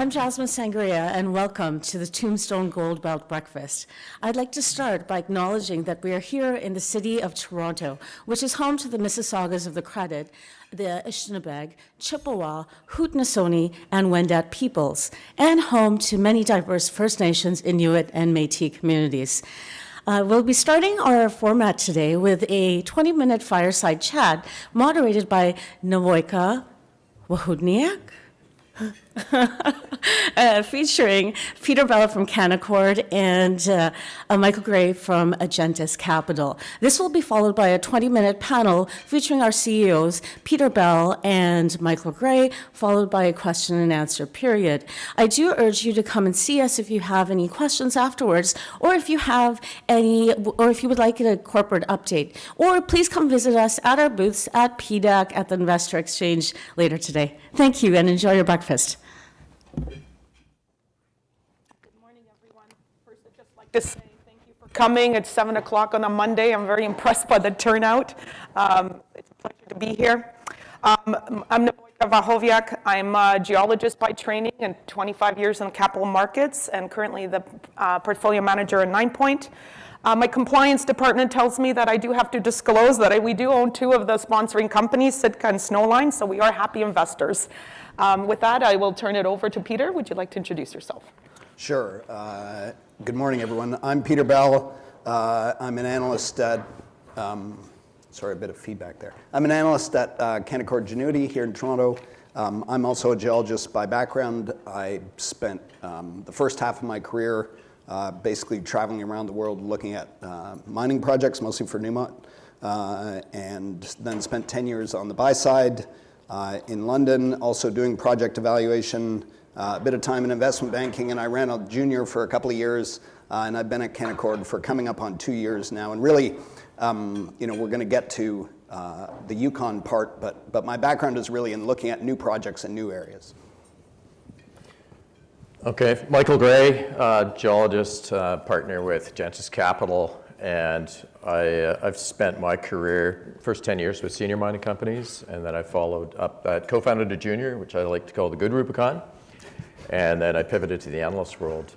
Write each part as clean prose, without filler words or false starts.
I'm Jasmine Sangria, and welcome to the Tombstone Gold Belt Breakfast. I'd like to start by acknowledging that we are here in the city of Toronto, which is home to the Mississaugas of the Credit, the Anishinaabe, Chippewa, Haudenosaunee, and Wendat peoples, and home to many diverse First Nations, Inuit, and Métis communities. We'll be starting our format today with a 20-minute fireside chat moderated by Navoika Wahudniak, featuring Peter Bell from Canaccord and Michael Gray from Agentis Capital. This will be followed by a 20-minute panel featuring our CEOs, Peter Bell and Michael Gray, followed by a question and answer period. I do urge you to come and see us if you have any questions afterwards, or if you would like a corporate update, or please come visit us at our booths at PDAC at the Investor Exchange later today. Thank you and enjoy your breakfast. Good morning, everyone. First, I'd just like to say thank you for coming at 7 o'clock on a Monday. I'm very impressed by the turnout. It's a pleasure to be here. I'm Navoika Wachowiak. I'm a geologist by training and 25 years in capital markets, and currently the portfolio manager at 9 Point. My compliance department tells me that I do have to disclose that we do own two of the sponsoring companies, Sitka and Snowline, so we are happy investors. With that, I will turn it over to Peter. Would you like to introduce yourself? Sure. Good morning, everyone. I'm Peter Bell. I'm an analyst at, sorry, a bit of feedback there. I'm an analyst at Canaccord Genuity here in Toronto. I'm also a geologist by background. I spent the first half of my career basically traveling around the world looking at mining projects, mostly for Newmont, and then spent 10 years on the buy side in London, also doing project evaluation, a bit of time in investment banking, and I ran a junior for a couple of years, and I've been at Canaccord for coming up on 2 years now. And really, we're going to get to the Yukon part, but my background is really in looking at new projects in new areas. Okay, Michael Gray, geologist, partner with Agentis Capital, and I've spent my career, first 10 years with senior mining companies, and then I followed up, co-founded a junior, which I like to call the good Rubicon, and then I pivoted to the analyst world,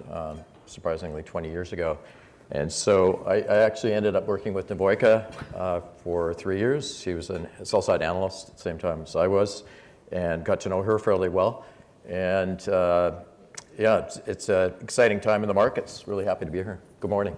surprisingly 20 years ago. And so I actually ended up working with Navoika for 3 years. She was a sell-side analyst at the same time as I was, and got to know her fairly well. And yeah, it's an exciting time in the markets. Really happy to be here. Good morning.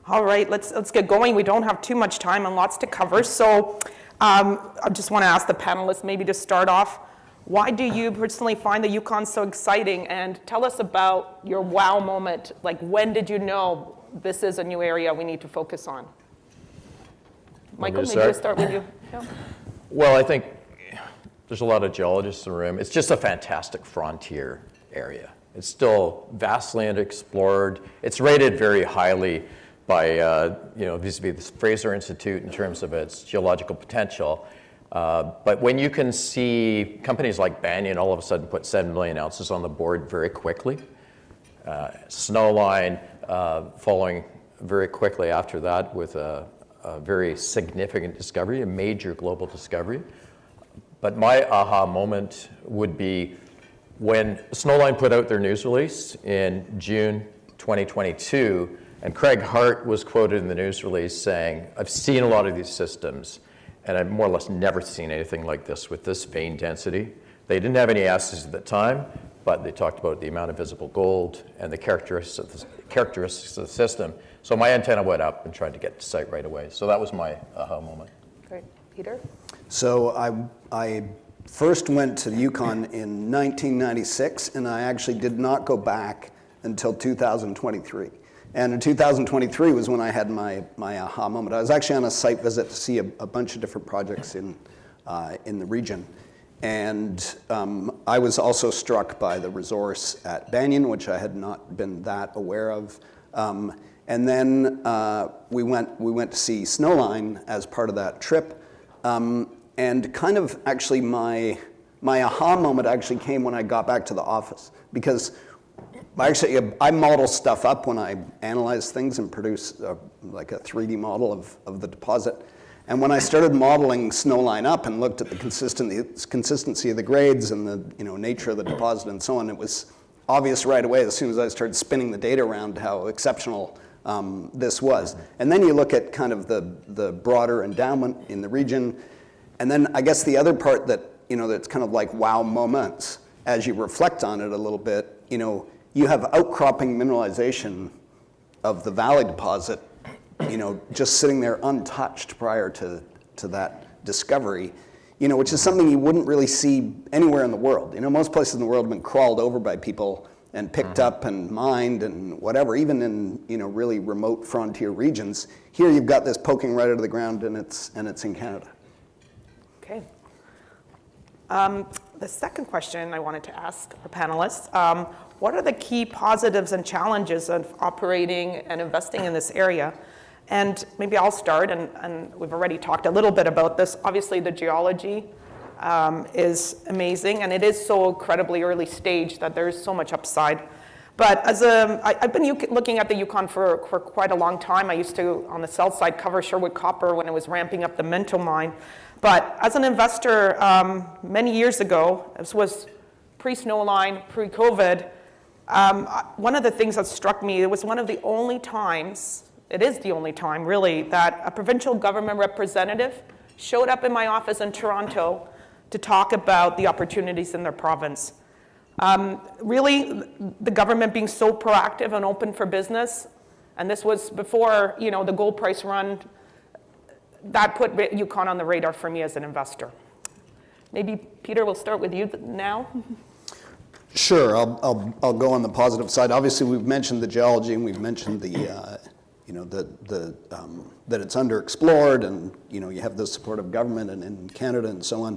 All right, let's get going. We don't have too much time and lots to cover. So I just want to ask the panelists maybe to start off, why do you personally find the Yukon so exciting? And tell us about your wow moment. Like, when did you know this is a new area we need to focus on? Michael, maybe we'll start with you. Yeah. Well, I think there's a lot of geologists in the room. It's just a fantastic frontier area. It's still vastly unexplored. It's rated very highly by, vis-a-vis the Fraser Institute in terms of its geological potential. But when you can see companies like Banyan all of a sudden put 7 million ounces on the board very quickly, Snowline following very quickly after that with a very significant discovery, a major global discovery. But my aha moment would be when Snowline put out their news release in June 2022, and Craig Hart was quoted in the news release saying, "I've seen a lot of these systems, and I've more or less never seen anything like this with this vein density." They didn't have any assays at the time, but they talked about the amount of visible gold and the characteristics of the system. So my antenna went up and tried to get to site right away. So that was my aha moment. Great. Peter? So I first went to the Yukon in 1996, and I actually did not go back until 2023. And in 2023 was when I had my aha moment. I was actually on a site visit to see a bunch of different projects in the region. And I was also struck by the resource at Banyan, which I had not been that aware of. And then we went to see Snowline as part of that trip. And kind of actually my aha moment actually came when I got back to the office, because I model stuff up when I analyze things and produce like a 3D model of the deposit. And when I started modeling Snowline up and looked at the consistency of the grades and the nature of the deposit and so on, it was obvious right away as soon as I started spinning the data around how exceptional this was. And then you look at kind of the broader endowment in the region. And then I guess the other part that, that's kind of like wow moments, as you reflect on it a little bit, you have outcropping mineralization of the valley deposit, just sitting there untouched prior to that discovery, which is something you wouldn't really see anywhere in the world. Most places in the world have been crawled over by people and picked up and mined and whatever, even in really remote frontier regions. Here you've got this poking right out of the ground, and it's in Canada. Okay. The second question I wanted to ask our panelists, what are the key positives and challenges of operating and investing in this area? And maybe I'll start, and we've already talked a little bit about this. Obviously, the geology is amazing, and it is so incredibly early stage that there is so much upside. But I've been looking at the Yukon for quite a long time. I used to, on the south side, cover Sherwood Copper when it was ramping up the Minto mine. But as an investor, many years ago, this was pre-Snowline, pre-COVID, one of the things that struck me, it was one of the only times, it is the only time really, that a provincial government representative showed up in my office in Toronto to talk about the opportunities in their province. Really, the government being so proactive and open for business, and this was before the gold price run, that put Yukon on the radar for me as an investor. Maybe Peter, we'll start with you now. Sure, I'll go on the positive side. Obviously, we've mentioned the geology, and we've mentioned that it's underexplored, and you have the support of government and in Canada and so on.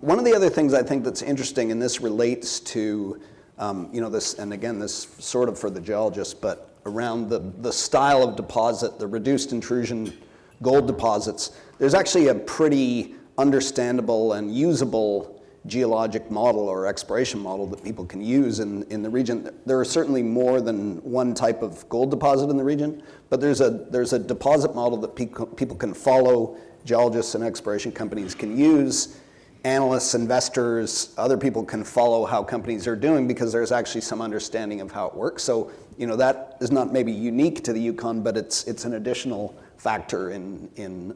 One of the other things I think that's interesting, and this relates to this, and again, this sort of for the geologists, but around the style of deposit, the reduced intrusion gold deposits, there's actually a pretty understandable and usable geologic model or exploration model that people can use in the region. There are certainly more than one type of gold deposit in the region, but there's a deposit model that people can follow, geologists and exploration companies can use, analysts, investors, other people can follow how companies are doing because there's actually some understanding of how it works. So, that is not maybe unique to the Yukon, but it's an additional factor in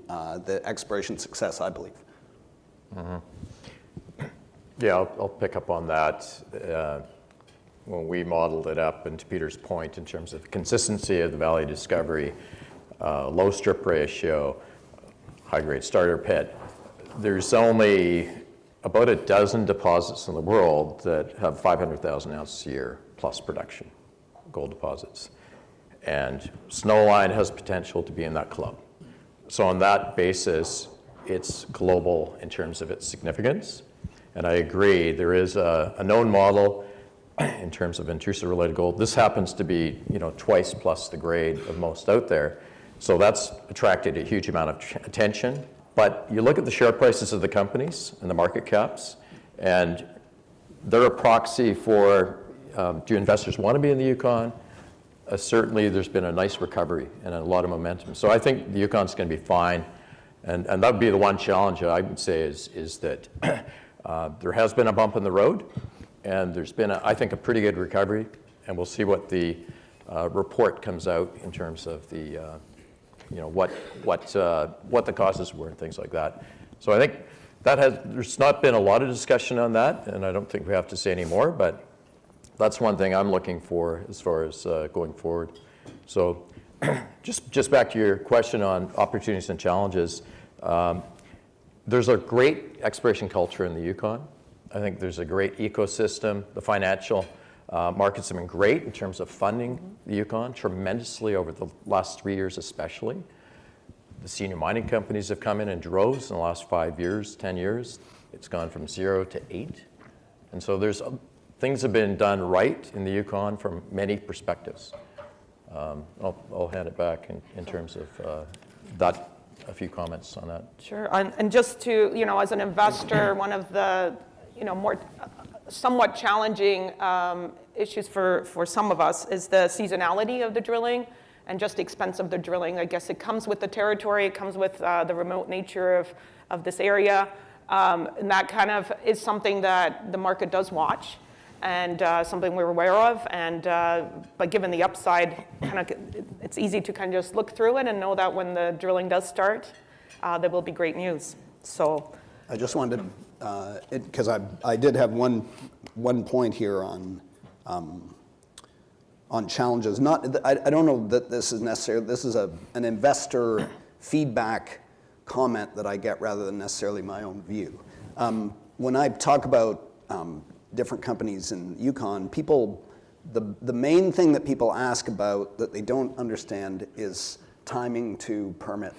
the exploration success, I believe. Mm-hmm. Yeah, I'll pick up on that. When we modeled it up, and to Peter's point, in terms of consistency of the valley discovery, low strip ratio, high-grade starter pit, there's only about a dozen deposits in the world that have 500,000 ounces a year plus production, gold deposits. And Snowline has potential to be in that club. So on that basis, it's global in terms of its significance. And I agree, there is a known model in terms of intrusive-related gold. This happens to be, twice plus the grade of most out there. So that's attracted a huge amount of attention. But you look at the share prices of the companies and the market caps, and they're a proxy for, do investors want to be in the Yukon? Certainly, there's been a nice recovery and a lot of momentum. So I think the Yukon's going to be fine. And that would be the one challenge that I would say is that there has been a bump in the road, and there's been, I think, a pretty good recovery. And we'll see what the report comes out in terms of the, what the causes were and things like that. So I think there's not been a lot of discussion on that, and I don't think we have to say any more, but that's one thing I'm looking for as far as going forward. So just back to your question on opportunities and challenges, there's a great exploration culture in the Yukon. I think there's a great ecosystem. The financial markets have been great in terms of funding the Yukon, tremendously over the last 3 years especially. The senior mining companies have come in droves in the last 5 years, 10 years. It's gone from 0 to 8. And so things have been done right in the Yukon from many perspectives. I'll hand it back in terms of that, a few comments on that. Sure, and just to, as an investor, one of the, more somewhat challenging issues for some of us is the seasonality of the drilling and just the expense of the drilling. I guess it comes with the territory, it comes with the remote nature of this area, and that kind of is something that the market does watch, and something we're aware of, and but given the upside, it's easy to kind of just look through it and know that when the drilling does start, there will be great news. So I just wanted to, because I did have one point here on challenges. I don't know that this is necessary. This is an investor feedback comment that I get rather than necessarily my own view. When I talk about different companies in Yukon, the main thing that people ask about that they don't understand is timing to permit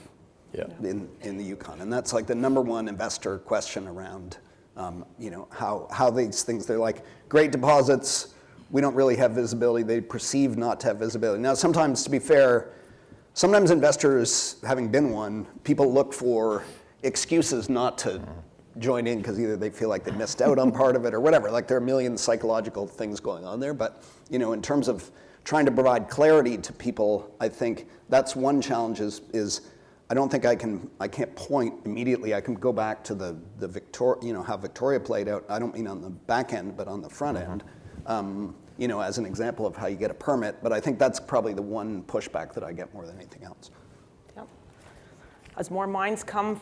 in the Yukon. And that's like the number one investor question around how these things, they're like, great deposits, we don't really have visibility. They perceive not to have visibility. Now, sometimes, to be fair, sometimes investors, having been one, people look for excuses not to join in because either they feel like they missed out on part of it or whatever. Like, there are a million psychological things going on there. But, in terms of trying to provide clarity to people, I think that's one challenge is I don't think I can't point immediately. I can go back to the Victoria, how Victoria played out. I don't mean on the back end, but on the front end. As an example of how you get a permit, but I think that's probably the one pushback that I get more than anything else. Yep. As more mines come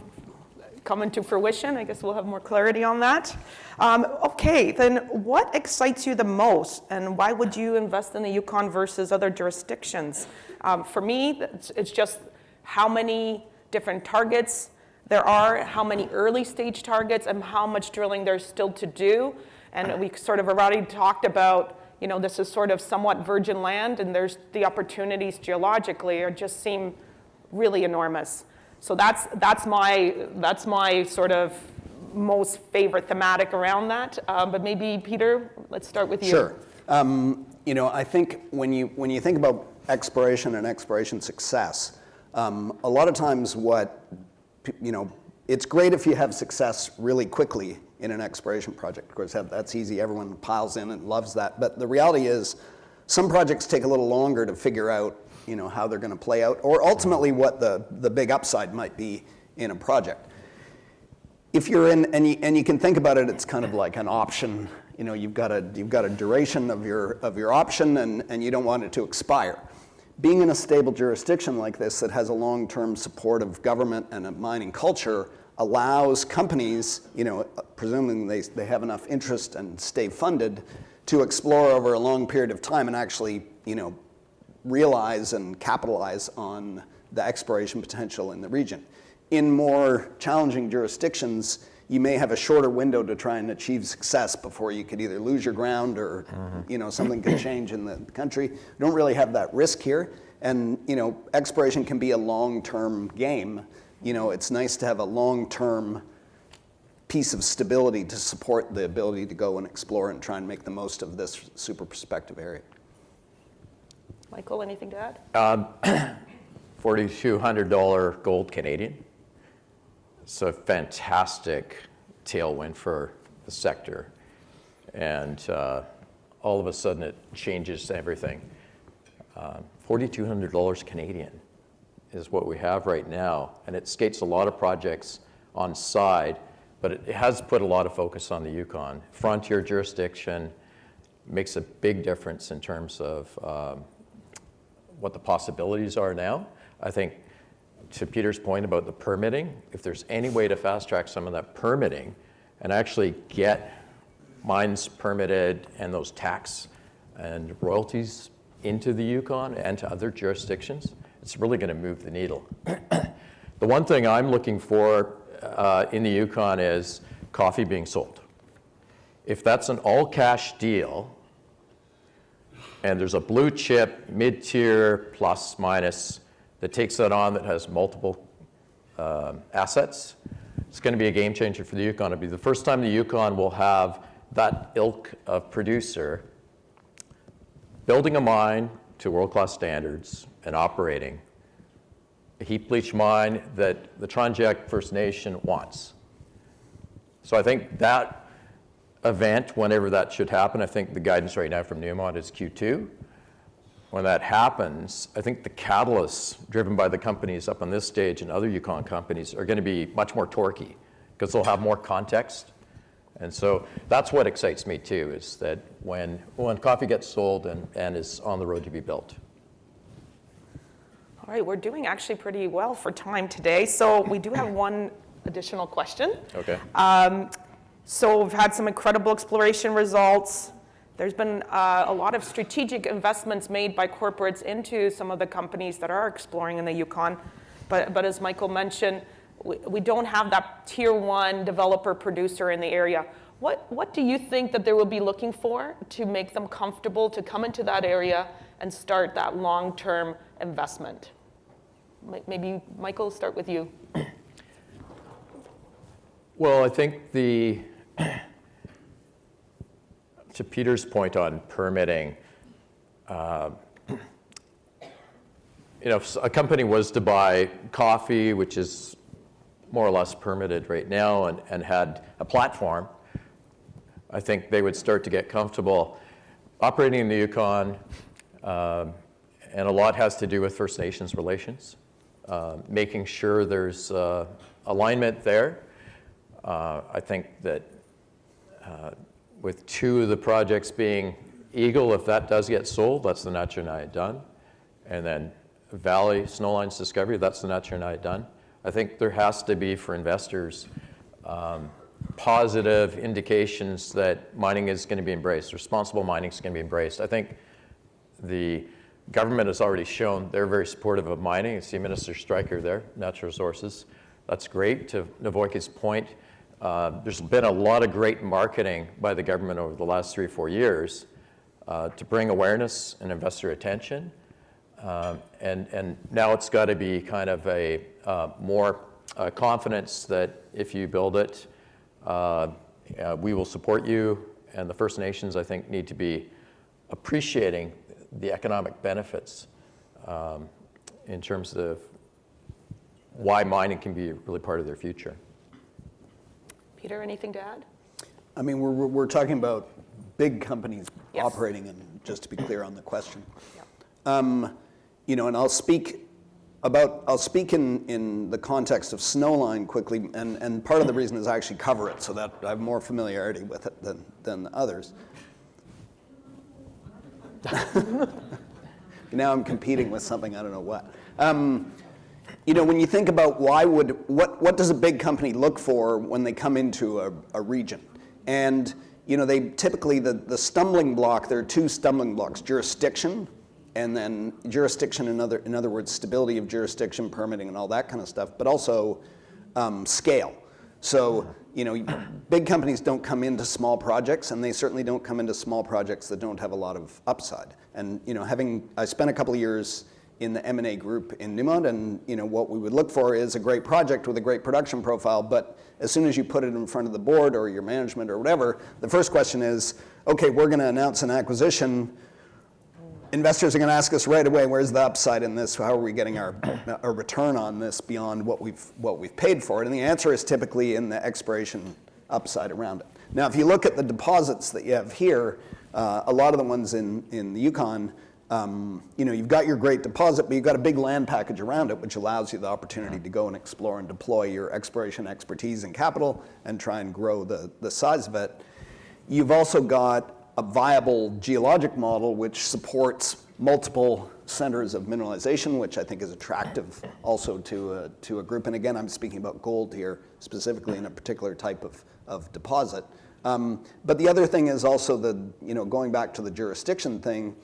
into fruition, I guess we'll have more clarity on that. Okay, then what excites you the most, and why would you invest in the Yukon versus other jurisdictions? For me, it's just how many different targets there are, how many early stage targets, and how much drilling there's still to do. And we sort of already talked about, this is sort of somewhat virgin land, and there's the opportunities geologically just seem really enormous. So that's my sort of most favorite thematic around that. But maybe Peter, let's start with you. Sure. I think when you think about exploration and exploration success, a lot of times it's great if you have success really quickly in an exploration project. Of course, that's easy. Everyone piles in and loves that. But the reality is, some projects take a little longer to figure out, how they're going to play out, or ultimately what the big upside might be in a project. If you're in, and you can think about it, it's kind of like an option. You've got a duration of your option, and you don't want it to expire. Being in a stable jurisdiction like this that has a long-term support of government and a mining culture allows companies, presuming they have enough interest and stay funded, to explore over a long period of time and actually, realize and capitalize on the exploration potential in the region. In more challenging jurisdictions, you may have a shorter window to try and achieve success before you could either lose your ground or something could change in the country. You don't really have that risk here. And exploration can be a long-term game. It's nice to have a long-term piece of stability to support the ability to go and explore and try and make the most of this super prospective area. Michael, anything to add? $4,200 gold Canadian. It's a fantastic tailwind for the sector. And all of a sudden it changes everything. $4,200 Canadian is what we have right now. And it skates a lot of projects on side, but it has put a lot of focus on the Yukon. Frontier jurisdiction makes a big difference in terms of what the possibilities are now. I think, to Peter's point about the permitting, if there's any way to fast track some of that permitting and actually get mines permitted and those tax and royalties into the Yukon and to other jurisdictions, it's really going to move the needle. The one thing I'm looking for in the Yukon is coffee being sold. If that's an all-cash deal, and there's a blue chip, mid-tier, plus, minus, that takes that on that has multiple assets, it's going to be a game changer for the Yukon. It'll be the first time the Yukon will have that ilk of producer building a mine to world-class standards and operating a heap leach mine that the Tronjek First Nation wants. So I think that event, whenever that should happen, I think the guidance right now from Newmont is Q2. when that happens, I think the catalysts driven by the companies up on this stage and other Yukon companies are going to be much more torquey because they'll have more context. And so that's what excites me too, is that when coffee gets sold and is on the road to be built. All right, we're doing actually pretty well for time today. So we do have one additional question. Okay. So we've had some incredible exploration results. There's been a lot of strategic investments made by corporates into some of the companies that are exploring in the Yukon. But as Michael mentioned, we don't have that tier one developer producer in the area. What do you think that they will be looking for to make them comfortable to come into that area and start that long-term investment? Maybe Michael, start with you. Well, I think to Peter's point on permitting, if a company was to buy coffee, which is more or less permitted right now, and had a platform, I think they would start to get comfortable operating in the Yukon, and a lot has to do with First Nations relations, making sure there's alignment there. I think that with two of the projects being Eagle, if that does get sold, that's the Nature done. And then Valley, Snowline's discovery, that's the Nature done. I think there has to be, for investors, positive indications that mining is going to be embraced, responsible mining is going to be embraced. I think the government has already shown they're very supportive of mining. I see Minister Stryker there, natural resources. That's great. To Navoike's point, there's been a lot of great marketing by the government over the last 3 or 4 years to bring awareness and investor attention. And now it's got to be kind of a more confidence that if you build it, we will support you. And the First Nations, I think, need to be appreciating the economic benefits in terms of why mining can be really part of their future. Peter, anything to add? I mean, we're talking about big companies Yes. operating, and just to be clear on the question. Yeah. And I'll speak in the context of Snowline quickly, and part of the reason is I actually cover it, so that I have more familiarity with it than others. Now I'm competing with something, I don't know what. When you think about what does a big company look for when they come into a region? And they typically, the stumbling block, there are 2 stumbling blocks: jurisdiction, and then jurisdiction, in other words, stability of jurisdiction, permitting, and all that kind of stuff, but also scale. So, big companies don't come into small projects, and they certainly don't come into small projects that don't have a lot of upside. And, I spent a couple of years in the M&A group in Newmont, and what we would look for is a great project with a great production profile, but as soon as you put it in front of the board or your management or whatever, the first question is, okay, we're going to announce an acquisition. Investors are going to ask us right away, where's the upside in this? How are we getting our return on this beyond what we've paid for it? And the answer is typically in the exploration upside around it. Now, if you look at the deposits that you have here, a lot of the ones in the Yukon, you've got your great deposit, but you've got a big land package around it, which allows you the opportunity to go and explore and deploy your exploration expertise and capital and try and grow the size of it. You've also got a viable geologic model which supports multiple centers of mineralization, which I think is attractive also to a group. And again, I'm speaking about gold here, specifically in a particular type of deposit. But the other thing is also going back to the jurisdiction thing.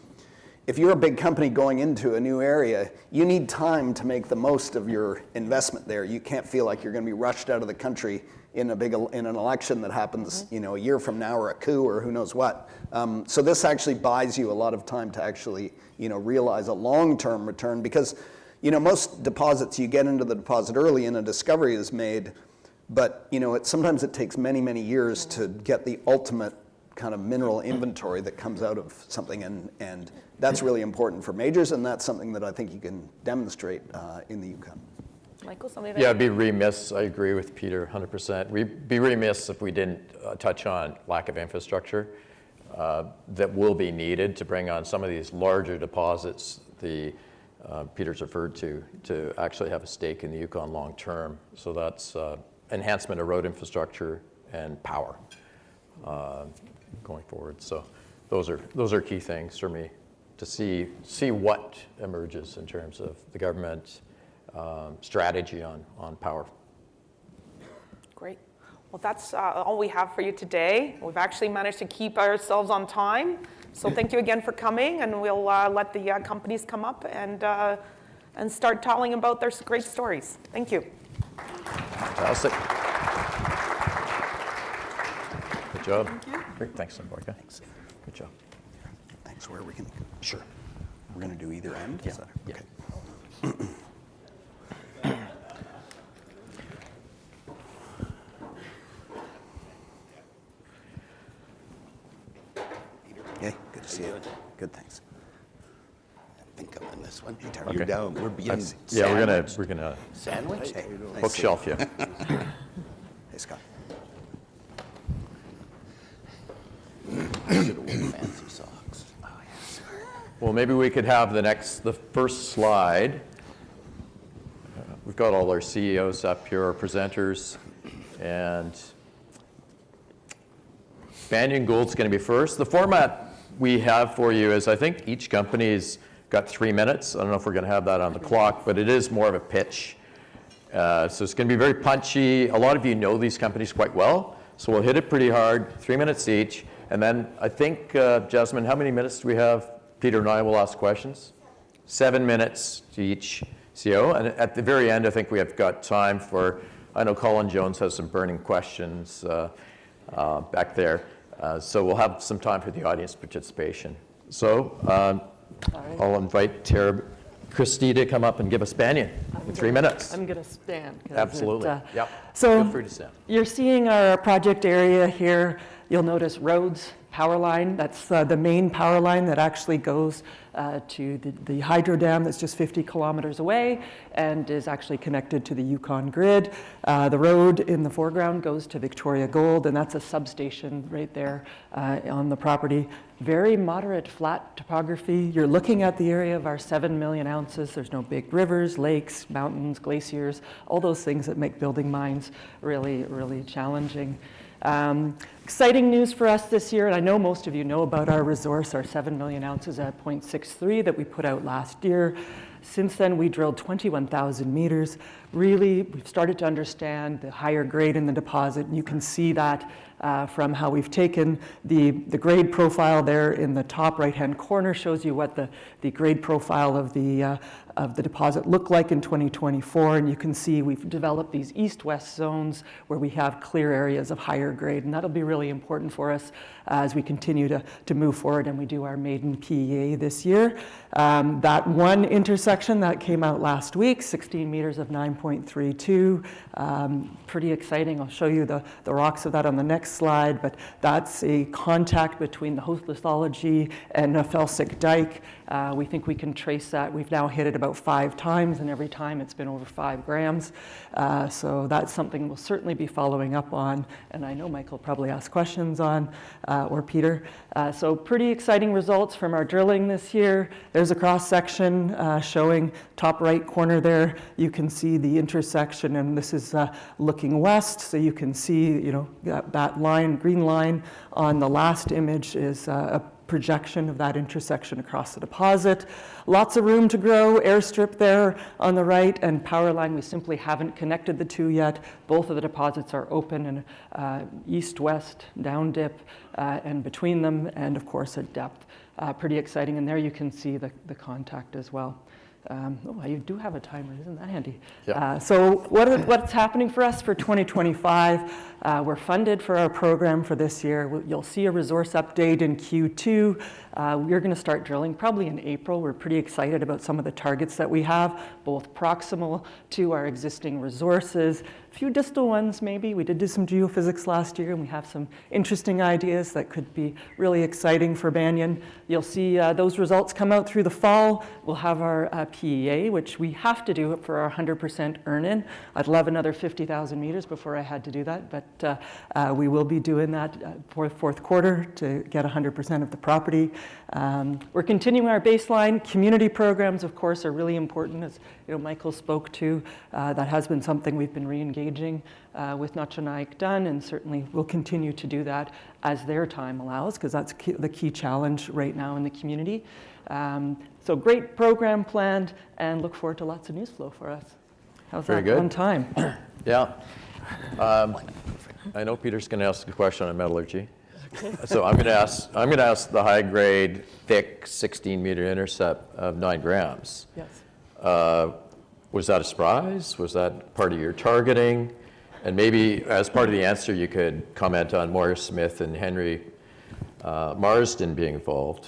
If you're a big company going into a new area, you need time to make the most of your investment there. You can't feel like you're going to be rushed out of the country in an election that happens, a year from now, or a coup, or who knows what. So this actually buys you a lot of time to actually, realize a long-term return, because, most deposits, you get into the deposit early and a discovery is made, but, sometimes it takes many, many years to get the ultimate kind of mineral inventory that comes out of something, and that's really important for majors, and that's something that I think you can demonstrate in the Yukon. Michael, something to Yeah, add? I'd be remiss, I agree with Peter 100%. We'd be remiss if we didn't touch on lack of infrastructure. that will be needed to bring on some of these larger deposits. Peter's referred to actually have a stake in the Yukon long term. So that's enhancement of road infrastructure and power going forward. So those are key things for me to see what emerges in terms of the government strategy on power. Great. Well, that's all we have for you today. We've actually managed to keep ourselves on time. So thank you again for coming, and we'll let the companies come up and start telling about their great stories. Thank you. Fantastic. Good job. Thank you. Great. Thanks, Mboika. Thanks. Good job. Thanks. Where are we going to go? Sure. We're going to do either end? Yeah. Is that, Yeah. okay. Hey, good to see you. Good, thanks. I think I'm in this one. Okay. You're down. We're being Yeah, we're gonna sandwich. Hey, nice to see you. bookshelf you. Hey, Scott. I should have worn fancy socks. Oh, yes. Well, maybe we could have the first slide. We've got all our CEOs up here, our presenters, and Banyan Gould's going to be first. The format we have for you is, I think each company's got 3 minutes. I don't know if we're going to have that on the clock, but it is more of a pitch. So it's going to be very punchy. A lot of you know these companies quite well, so we'll hit it pretty hard, 3 minutes each. And then I think, Jasmine, how many minutes do we have? Peter and I will ask questions. 7 minutes to each CEO. And at the very end, I think we have got time for, I know Colin Jones has some burning questions back there. So we'll have some time for the audience participation. So I'll invite Tara Christie to come up and give us Banyan in 3 minutes. I'm going to stand. 'Cause Absolutely. Yep. So Feel free to stand. you're seeing our project area here. You'll notice roads, power line. That's the main power line that actually goes to the hydro dam that's just 50 kilometers away and is actually connected to the Yukon grid. The road in the foreground goes to Victoria Gold, and that's a substation right there on the property. Very moderate flat topography. You're looking at the area of our 7 million ounces. There's no big rivers, lakes, mountains, glaciers, all those things that make building mines really, really challenging. Exciting news for us this year, and I know most of you know about our resource, our 7 million ounces at 0.63 that we put out last year. Since then, we drilled 21,000 meters. Really, we've started to understand the higher grade in the deposit, and you can see that from how we've taken the grade profile there in the top right-hand corner shows you what the grade profile of the deposit looked like in 2024, and you can see we've developed these east-west zones where we have clear areas of higher grade, and that'll be really important for us as we continue to move forward and we do our maiden PEA this year. That one intersection that came out last week, 16 meters of 9.32, pretty exciting. I'll show you the rocks of that on the next slide, but that's a contact between the host lithology and a felsic dike. We think we can trace that. We've now hit it about 5 times, and every time it's been over 5 grams. So that's something we'll certainly be following up on, and I know Michael probably asked questions on, or Peter. So pretty exciting results from our drilling this year. There's a cross-section showing top right corner there. You can see the intersection, and this is looking west, so you can see, that line, green line on the last image is a projection of that intersection across the deposit. Lots of room to grow, airstrip there on the right, and power line. We simply haven't connected the two yet. Both of the deposits are open and east-west, down dip, and between them, and of course at depth. Pretty exciting, and there you can see the contact as well. You do have a timer, isn't that handy? Yeah. So what's happening for us for 2025? We're funded for our program for this year. You'll see a resource update in Q2. We're going to start drilling probably in April. We're pretty excited about some of the targets that we have, both proximal to our existing resources, few distal ones maybe. We did do some geophysics last year, and we have some interesting ideas that could be really exciting for Banyan. You'll see those results come out through the fall. We'll have our PEA, which we have to do for our 100% earn-in. I'd love another 50,000 meters before I had to do that, but we will be doing that for fourth quarter to get 100% of the property. We're continuing our baseline. Community programs, of course, are really important, as Michael spoke to. That has been something we've been re-engaging with Nachanaik done, and certainly will continue to do that as their time allows, because that's the key challenge right now in the community. So great program planned, and look forward to lots of news flow for us. How's Very that good. on time? Yeah. I know Peter's going to ask a question on metallurgy. So I'm going to ask the high grade, thick 16-meter intercept of 9 grams. Yes. Was that a surprise? Was that part of your targeting? And maybe as part of the answer, you could comment on Morris Smith and Henry Marsden being involved.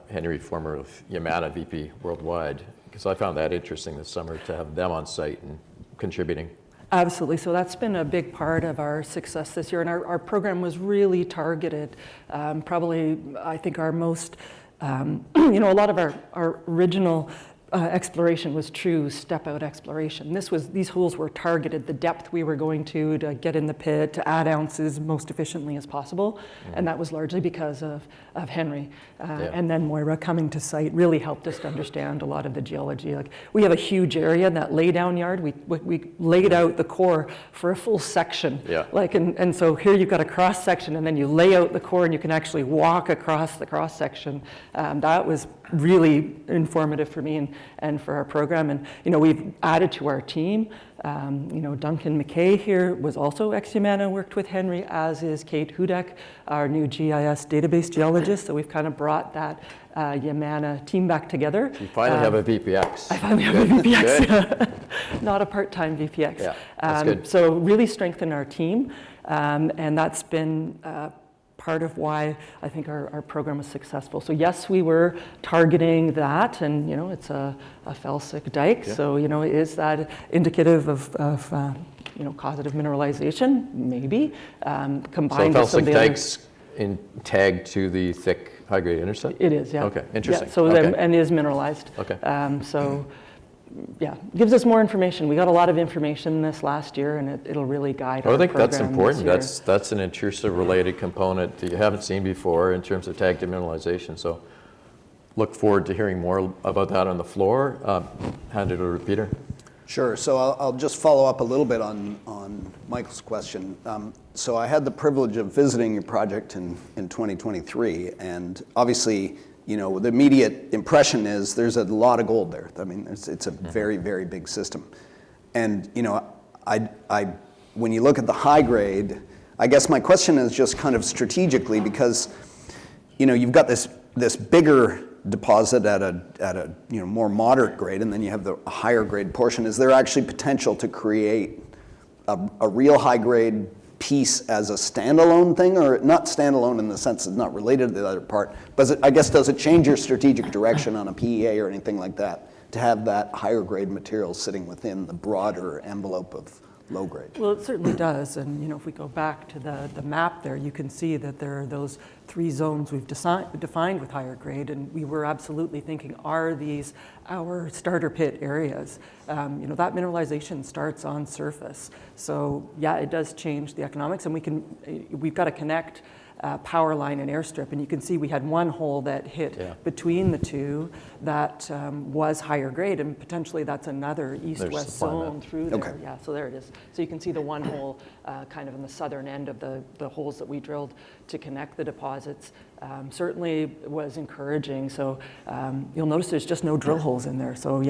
Henry, former of Yamana VP Worldwide, because I found that interesting this summer to have them on site and contributing. Absolutely. So that's been a big part of our success this year. And our program was really targeted. Probably, I think, our most, a lot of our original exploration was true step-out exploration. These holes were targeted, the depth we were going to get in the pit, to add ounces most efficiently as possible. And that was largely because of Henry. And then Moira coming to site really helped us to understand a lot of the geology. Like, we have a huge area, that laydown yard. We laid out the core for a full section. Yeah. And so here you've got a cross section, and then you lay out the core and you can actually walk across the cross section. That was really informative for me and for our program. And we've added to our team. Duncan McKay here was also ex-Yamana, worked with Henry, as is Kate Hudek, our new GIS database geologist. So we've kind of brought that Yamana team back together. You finally have a VPX. I finally have a VPX, not a part-time VPX. Yeah, that's good. So really strengthen our team, and that's been part of why I think our program was successful. So yes, we were targeting that, and it's a felsic dike, yeah. So is that indicative of causative mineralization? Maybe. Combined So with some felsic of the dikes tagged to the thick high-grade intercept? It is, yeah. Okay, interesting. Yeah, so okay. and is mineralized. Okay. So yeah, gives us more information. We got a lot of information this last year, and it'll really guide our I think that's program important. this year. That's an intrusive-related component that you haven't seen before in terms of tagged demineralization. So look forward to hearing more about that on the floor. Hand it over to Peter. Sure. So I'll just follow up a little bit on Michael's question. So I had the privilege of visiting your project in 2023, and obviously, the immediate impression is there's a lot of gold there. I mean, it's a very, very big system. And, when you look at the high grade, I guess my question is just kind of strategically, because, you've got this bigger deposit at a more moderate grade, and then you have the higher grade portion. Is there actually potential to create a real high grade piece as a standalone thing, or not standalone in the sense it's not related to the other part, but I guess does it change your strategic direction on a PEA or anything like that to have that higher grade material sitting within the broader envelope of low grade? Well, it certainly does. And if we go back to the map there, you can see that there are those 3 zones we've defined with higher grade, and we were absolutely thinking, are these our starter pit areas? That mineralization starts on surface. So yeah, it does change the economics, and we've got to connect power line and airstrip, and you can see we had one hole that hit between the two that was higher grade, and potentially that's another east-west zone through there. Okay. Yeah, so there it is. So you can see the one hole kind of in the southern end of the holes that we drilled to connect the deposits. Certainly was encouraging. So you'll notice there's just no drill holes in there. So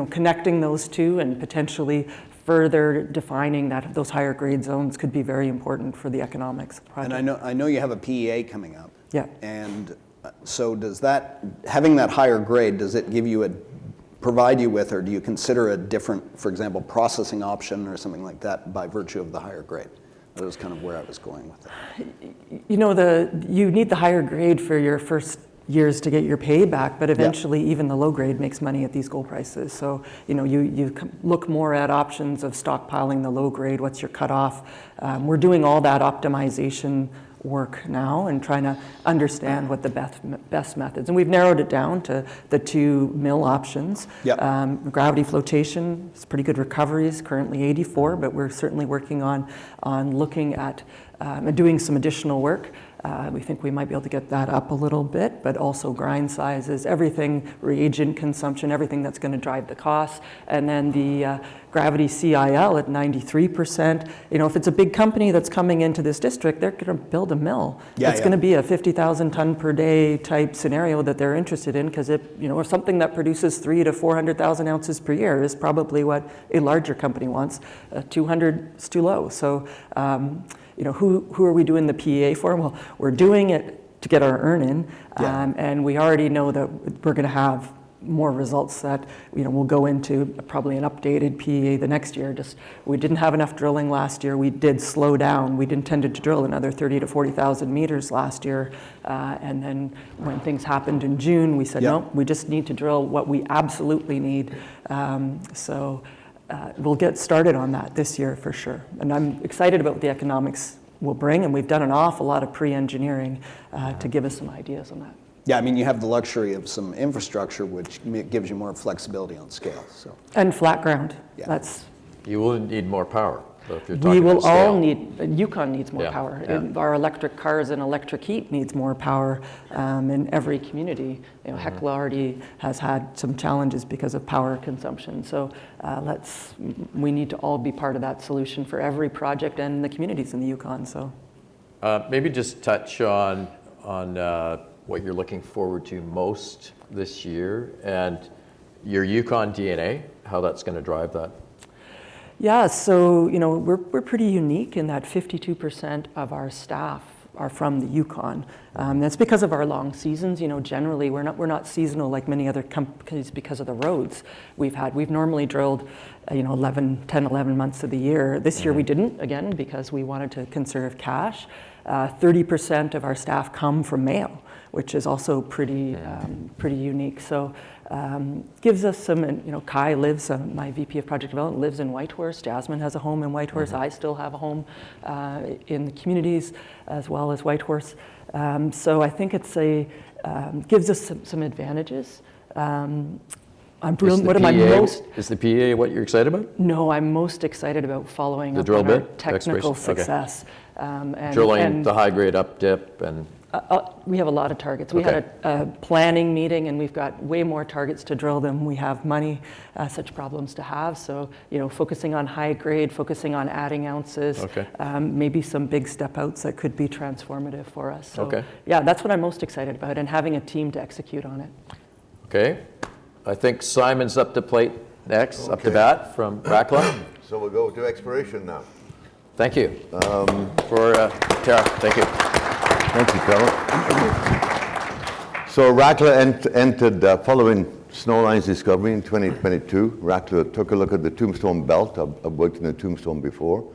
connecting those two and potentially further defining those higher grade zones could be very important for the economics of the project. And I know you have a PEA coming up. Yeah. And so does having that higher grade, does it provide you with, or do you consider a different, for example, processing option or something like that by virtue of the higher grade? That was kind of where I was going with it. You need the higher grade for your first years to get your payback, but eventually even the low grade makes money at these gold prices. So, you look more at options of stockpiling the low grade, what's your cutoff. We're doing all that optimization work now and trying to understand what the best methods. And we've narrowed it down to the 2 mill options. Gravity flotation, it's pretty good recoveries, currently 84, but we're certainly working on looking at doing some additional work. We think we might be able to get that up a little bit, but also grind sizes, everything, reagent consumption, everything that's going to drive the costs. And then the gravity CIL at 93%. If it's a big company that's coming into this district, they're going to build a mill. It's going to be a 50,000 ton per day type scenario that they're interested in, because or something that produces 300,000 to 400,000 ounces per year is probably what a larger company wants. 200 is too low. So. Who are we doing the PEA for? Well, we're doing it to get our earn-in, and we already know that we're going to have more results that we'll go into probably an updated PEA the next year. We didn't have enough drilling last year. We did slow down. We'd intended to drill another 30,000 to 40,000 meters last year, and then when things happened in June, we said no, we just need to drill what we absolutely need. We'll get started on that this year for sure. And I'm excited about what the economics will bring, and we've done an awful lot of pre-engineering to give us some ideas on that. Yeah, I mean, you have the luxury of some infrastructure, which gives you more flexibility on scale. So. And flat ground. You will need more power. So if you're We talking will about scale. all need, Yukon needs more power. Our electric cars and electric heat needs more power in every community. Hecla already has had some challenges because of power consumption. So we need to all be part of that solution for every project and the communities in the Yukon. So maybe just touch on what you're looking forward to most this year, and your Yukon DNA, how that's going to drive that. Yeah, so we're pretty unique in that 52% of our staff are from the Yukon. That's because of our long seasons. Generally we're not seasonal like many other companies because of the roads we've normally drilled 11 months of the year. This year we didn't, again, because we wanted to conserve cash. 30% of our staff come from Mayo, which is also pretty unique. So gives us some, Kai lives, my VP of Project Development, lives in Whitehorse. Jasmine has a home in Whitehorse. I still have a home in the communities as well as Whitehorse. So I think it's gives us some advantages. Is the PEA what you're excited about? No, I'm most excited about following the up drill on our bit? technical success. Drilling the high grade up dip and... we have a lot of targets. We had a planning meeting, and we've got way more targets to drill than we have money, such problems to have. So, focusing on high grade, focusing on adding ounces, maybe some big step outs that could be transformative for us. So, yeah, that's what I'm most excited about, and having a team to execute on it. Okay. I think Simon's up to plate next, up to bat from Rackla. So we'll go to exploration now. Thank you. For Tara, thank you. Thank you, Carol. So Rackla entered following Snowline's discovery in 2022. Rackla took a look at the Tombstone belt. I've worked in the Tombstone before,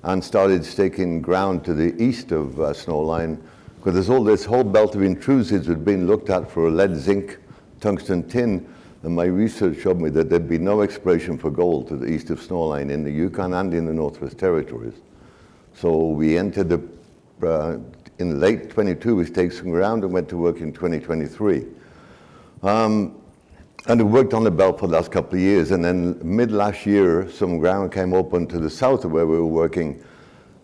and started staking ground to the east of Snowline, because there's this whole belt of intrusives had been looked at for lead, zinc, tungsten, tin, and my research showed me that there'd be no exploration for gold to the east of Snowline in the Yukon and in the Northwest Territories. So we entered in late 22, we staked some ground and went to work in 2023. And we worked on the belt for the last couple of years, and then mid last year, some ground came open to the south of where we were working.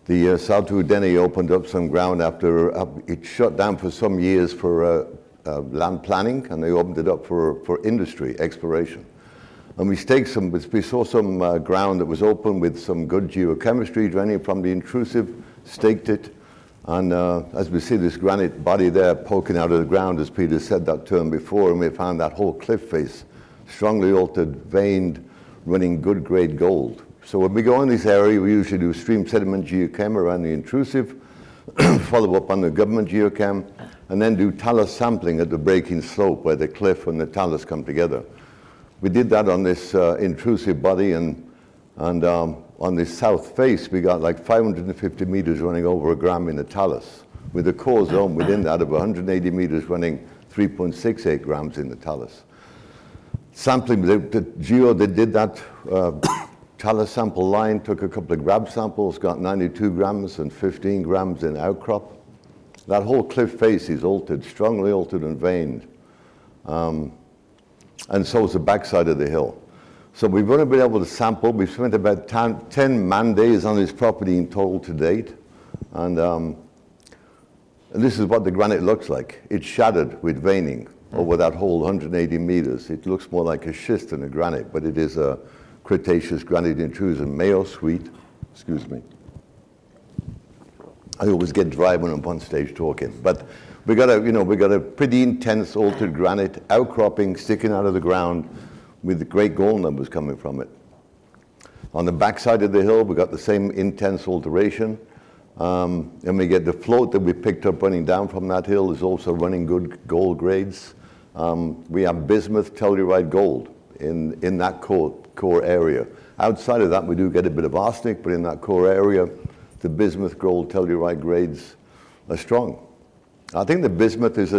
The South Udeni opened up some ground after it shut down for some years for land planning, and they opened it up for industry exploration. And we staked we saw some ground that was open with some good geochemistry draining from the intrusive, staked it, and as we see this granite body there poking out of the ground, as Peter said that term before, and we found that whole cliff face, strongly altered, veined, running good grade gold. So when we go in this area, we usually do stream sediment geochem around the intrusive, follow up on the government geochem, and then do talus sampling at the breaking slope where the cliff and the talus come together. We did that on this intrusive body, and on this south face, we got like 550 meters running over a gram in the talus, with a core zone within that of 180 meters running 3.68 grams in the talus. Sampling, the geo that did that talus sample line took a couple of grab samples, got 92 grams and 15 grams in outcrop. That whole cliff face is altered, strongly altered and veined. And so is the backside of the hill. So we've only been able to sample. We've spent about 10 man-days on this property in total to date. And this is what the granite looks like. It's shattered with veining over that whole 180 meters. It looks more like a schist than a granite, but it is a Cretaceous granite intrusion, Mayo Suite. Excuse me. I always get dry when I'm on stage talking, but we got a pretty intense altered granite outcropping, sticking out of the ground, with the great gold numbers coming from it. On the backside of the hill, we got the same intense alteration, and we get the float that we picked up running down from that hill is also running good gold grades. We have bismuth telluride gold in that core area. Outside of that, we do get a bit of arsenic, but in that core area, the bismuth gold telluride grades are strong. I think the bismuth is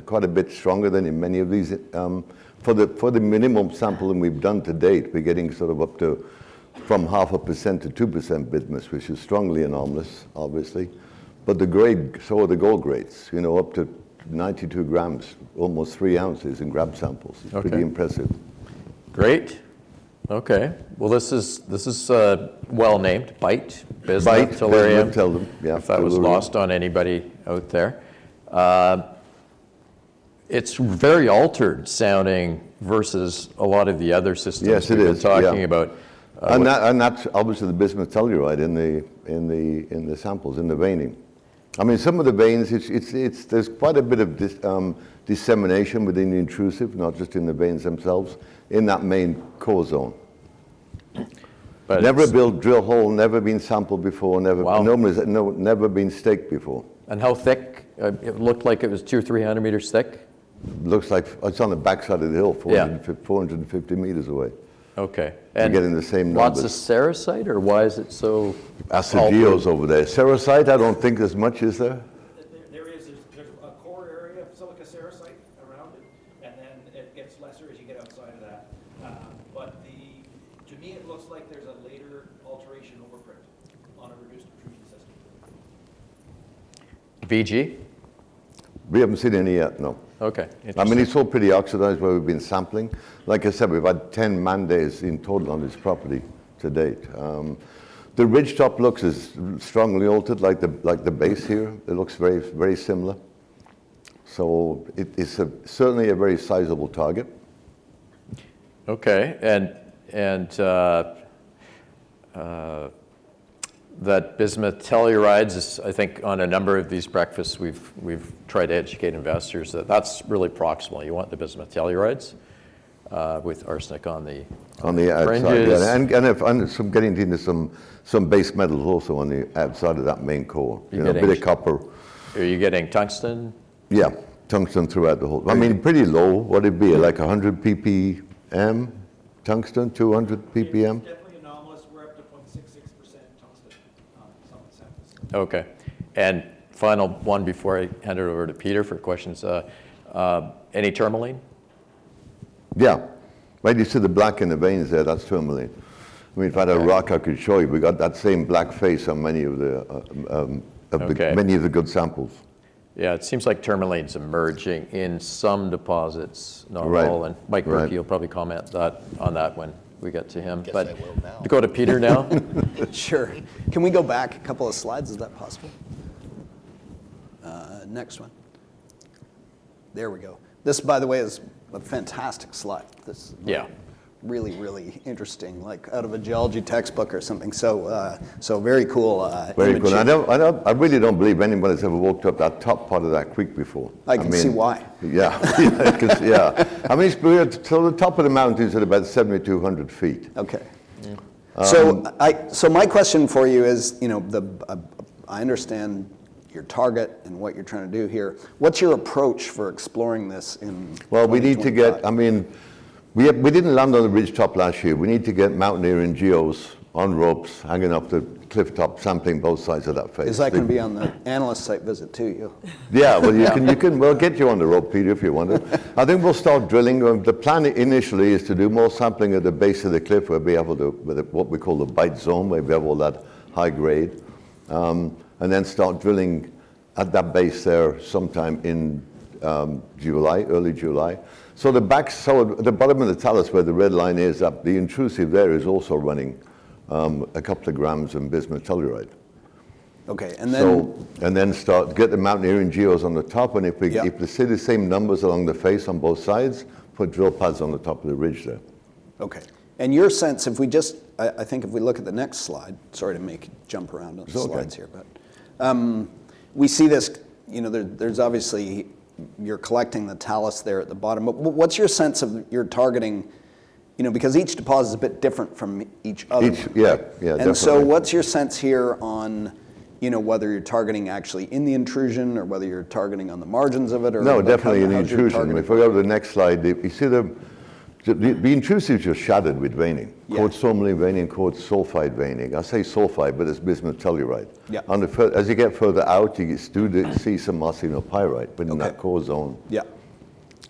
quite a bit stronger than in many of these. For the minimum sampling we've done to date, we're getting sort of up to from 0.5% to 2% bismuth, which is strongly anomalous, obviously. But the grade, so are the gold grades, up to 92 grams, almost 3 ounces in grab samples. It's pretty impressive. Great. Okay. Well, this is well named, Bite, Bismuth, Bite, Tellurium. Bismuth, tell them. Yeah, if that was tellurium. lost on anybody out there. It's very altered sounding versus a lot of the other systems Yes, it we've been is, talking yeah. about. And that's obviously the bismuth telluride in the samples, in the veining. I mean, some of the veins, there's quite a bit of dissemination within the intrusive, not just in the veins themselves, in that main core zone. But Never built drill hole, never been sampled before, never been staked before. And how thick? It looked like it was 200 or 300 meters thick. Looks like it's on the backside of the hill, Yeah. 450 meters away. Okay. You're And getting the same lots numbers. of sericite, or why is it so? Acidios over there. Sericite, I don't think as much, is there? There's a core area of silicocericite around it, and then it gets lesser as you get outside of that. But to me, it looks like there's a later alteration overprint on a reduced intrusion system. VG? We haven't seen any yet, no. Okay. I mean, it's all pretty oxidized where we've been sampling. Like I said, we've had 10 man days in total on this property to date. The ridgetop looks as strongly altered like the base here. It looks very, very similar. So it's certainly a very sizable target. Okay, and that bismuth tellurides is, I think, on a number of these breakfasts we've tried to educate investors that that's really proximal. You want the bismuth tellurides with arsenic on the outside, fringes. yeah. And some getting into some base metals also on the outside of that main core. A bit of copper. Are you getting tungsten? Yeah, tungsten throughout the whole. I mean, pretty low. What'd it be? Like 100 ppm tungsten, 200 ppm? It's definitely anomalous. We're up to 0.66% tungsten on some of the samples. Okay, and final one before I hand it over to Peter for questions. Any tourmaline? Yeah, right. You see the black in the veins there. That's tourmaline. I mean, if I had a rock, I could show you. We got that same black face on many of many of the good samples. Yeah, it seems like tourmaline's emerging in some deposits, not Right. all. And Mike Right. Murphy will probably comment on that when we get to him. Guess But I will now. to go to Peter now. Sure. Can we go back a couple of slides? Is that possible? Next one. There we go. This, by the way, is a fantastic slide. This Yeah. really, really interesting, like out of a geology textbook or something. So, very cool. Very image good. here. I really don't believe anybody's ever walked up that top part of that creek before. I can see why. Yeah, yeah. I mean, so the top of the mountain is at about 7,200 feet. Okay. So my question for you is, I understand your target and what you're trying to do here. What's your approach for exploring this in? Well, we need to get. 2025? I mean, we didn't land on the ridge top last year. We need to get mountaineering geos on ropes hanging off the cliff top, sampling both sides of that face. Is that going to be on the analyst site visit too? Yeah, well, we'll get you on the road, Peter, if you want to. I think we'll start drilling. The plan initially is to do more sampling at the base of the cliff where we have what we call the bite zone, where we have all that high grade, and then start drilling at that base there sometime in July, early July. So at the bottom of the talus where the red line is up, the intrusive there is also running a couple of grams of bismuth telluride. Okay, and then and then get the mountaineering geos on the top, and if we see the same numbers along the face on both sides, put drill pads on the top of the ridge there. Okay, and your sense, if we just, I think if we look at the next slide, sorry to jump around on the slides here, but we see this, there's obviously, you're collecting the talus there at the bottom, but what's your sense of your targeting, because each deposit is a bit different from each other. Yeah, and definitely. So what's your sense here on, whether you're targeting actually in the intrusion or whether you're targeting on the margins of it? Or No, definitely in the how's your intrusion. targeting? If we go to the next slide, you see the intrusives are shattered with veining. Yeah. Quartz tourmaline veining, quartz sulfide veining. I say sulfide, but it's bismuth telluride. Yeah. As you get further out, you see some arsenopyrite, but in that core zone. Yeah.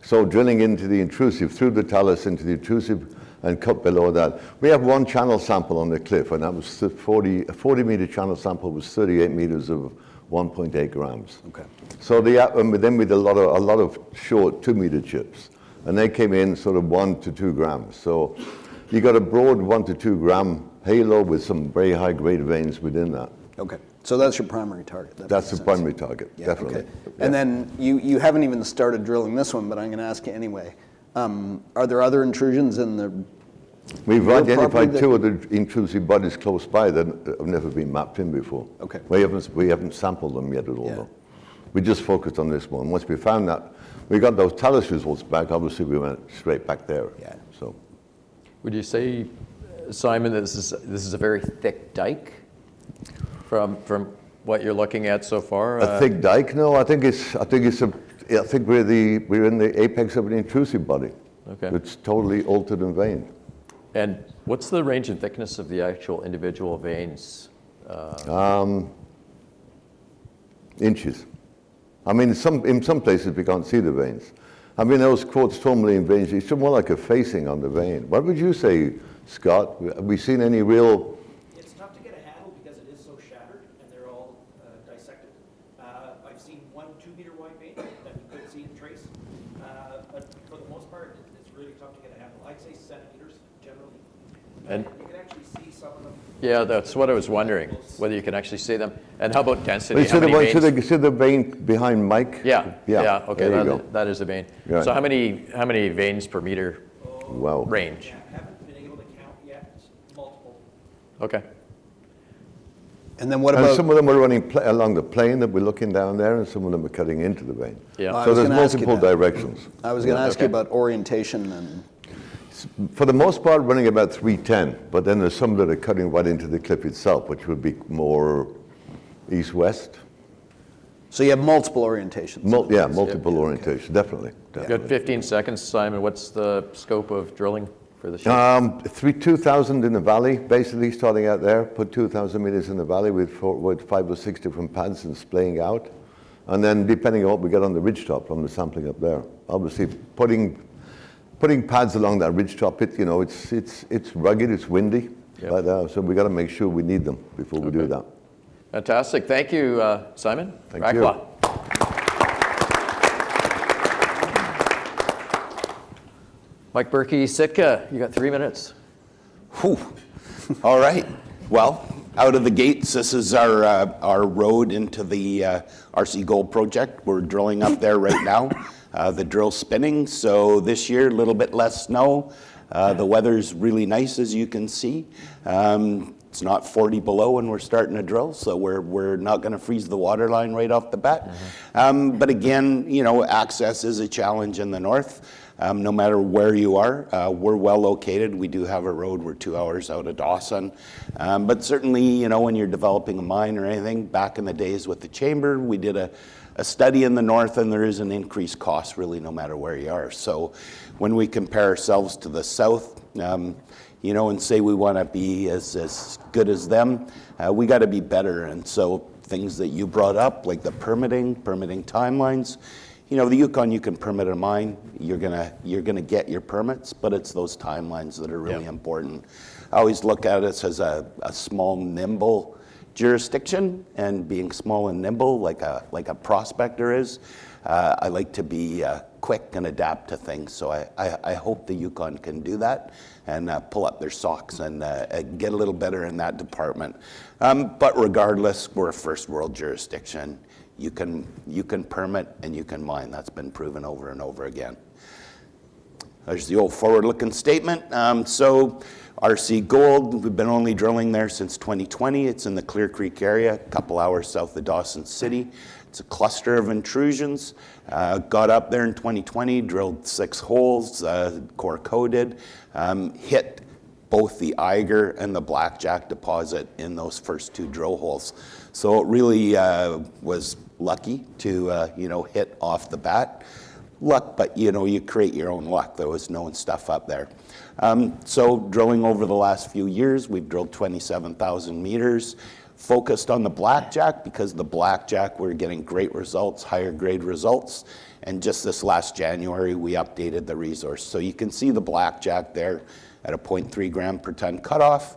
So drilling into the intrusive, through the talus into the intrusive, and cut below that. We have one channel sample on the cliff, and that was a 40-meter channel sample was 38 meters of 1.8 grams. Okay. So then we did a lot of short 2-meter chips, and they came in sort of 1 to 2 grams. So you got a broad 1 to 2 gram halo with some very high grade veins within that. Okay. So that's your primary target. That's the primary target, definitely. Okay. And then you haven't even started drilling this one, but I'm going to ask you anyway. Are there other intrusions in the? We've real identified property 2 other intrusive bodies close by that have never been mapped in before. Okay. We haven't sampled them yet at all, Yeah. though. We just focused on this one. Once we found that, we got those talus results back. Obviously, we went straight back there. Yeah. So, Would you say, Simon, this is a very thick dike from what you're looking at so far? a thick dike? No, I think we're in the apex of an intrusive body. Okay. It's totally altered and veined. And what's the range and thickness of the actual individual veins? Inches. I mean, in some places we can't see the veins. I mean, those quartz tourmaline veins, it's more like a facing on the vein. What would you say, Scott? Have we seen any real? It's tough to get a handle because it is so shattered and they're all dissected. I've seen 1 2-meter wide vein that you could see and trace. But for the most part, it's really tough to get a handle. I'd say centimeters generally. And you can actually see some of them. yeah, that's what I was wondering, whether you can actually see them. And how about density? Wait, How many veins? see the vein behind Mike? Yeah, okay, there you go. that is a vein. Right. So how many veins per meter Wow. range? I haven't been able to count yet. Multiple. Okay. And then what And about? some of them are running along the plane that we're looking down there, and some of them are cutting into the vein. Yeah. I So was there's gonna ask you multiple that. directions. I was going to ask you okay. about orientation and. For the most part, running about 310, but then there's some that are cutting right into the cliff itself, which would be more east-west. So you have multiple orientations. Multiple orientation, definitely. You've got 15 seconds, Simon. What's the scope of drilling for the show? 2,000 in the valley, basically starting out there. Put 2,000 meters in the valley with 5 or 6 different pads and splaying out. And then depending on what we get on the ridgetop from the sampling up there. Obviously putting pads along that ridgetop, it's rugged, it's windy. Yep. But, so we got to make sure we need them before we do that. Fantastic. Thank you, Simon. Thank Rakla. Mike Berkey, Sitka, you got 3 minutes. Whew. All right. Well, out of the gates, this is our road into the RC Gold project. We're drilling up there right now. The drill's spinning, so this year a little bit less snow. The weather's really nice, as you can see. It's not 40 below when we're starting to drill, so we're not going to freeze the water line right off the bat. But again, access is a challenge in the north. No matter where you are, we're well located. We do have a road. We're 2 hours out of Dawson. But certainly, when you're developing a mine or anything, back in the days with the chamber, we did a study in the north, and there is an increased cost really no matter where you are. So when we compare ourselves to the south, and say we want to be as good as them. We got to be better. And so things that you brought up, like the permitting timelines, the Yukon, you can permit a mine, you're gonna get your permits, but it's those timelines that are really important. I always look at us as a small, nimble jurisdiction, and being small and nimble, like a prospector is. I like to be quick and adapt to things, so I hope the Yukon can do that and pull up their socks and get a little better in that department. But regardless, we're a first world jurisdiction. You can permit and you can mine. That's been proven over and over again. There's the old forward-looking statement. So RC Gold, we've been only drilling there since 2020. It's in the Clear Creek area, a couple hours south of Dawson City. It's a cluster of intrusions. Got up there in 2020, drilled 6 holes, core coded, hit both the Eiger and the Blackjack deposit in those first 2 drill holes. So it really was lucky to hit off the bat. Luck, but you create your own luck. There was known stuff up there. So drilling over the last few years, we've drilled 27,000 meters, focused on the Blackjack because the Blackjack we're getting great results, higher grade results. And just this last January, we updated the resource. So you can see the Blackjack there at a 0.3 gram per ton cutoff.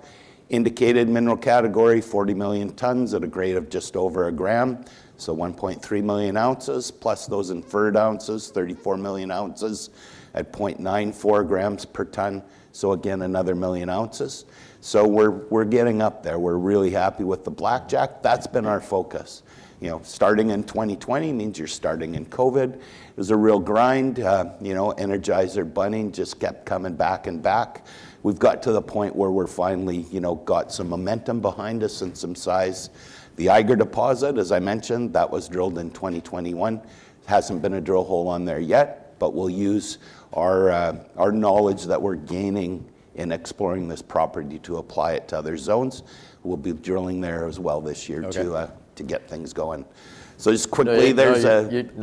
Indicated mineral category, 40 million tons at a grade of just over a gram. So 1.3 million ounces, plus those inferred ounces, 34 million ounces at 0.94 grams per ton. So again, another million ounces. So we're getting up there. We're really happy with the Blackjack. That's been our focus. Starting in 2020 means you're starting in COVID. It was a real grind. Energizer Bunning just kept coming back and back. We've got to the point where we're finally, got some momentum behind us and some size. The Eiger deposit, as I mentioned, that was drilled in 2021. Hasn't been a drill hole on there yet, but we'll use our knowledge that we're gaining in exploring this property to apply it to other zones. We'll be drilling there as well this year to get things going. So just quickly, there's there's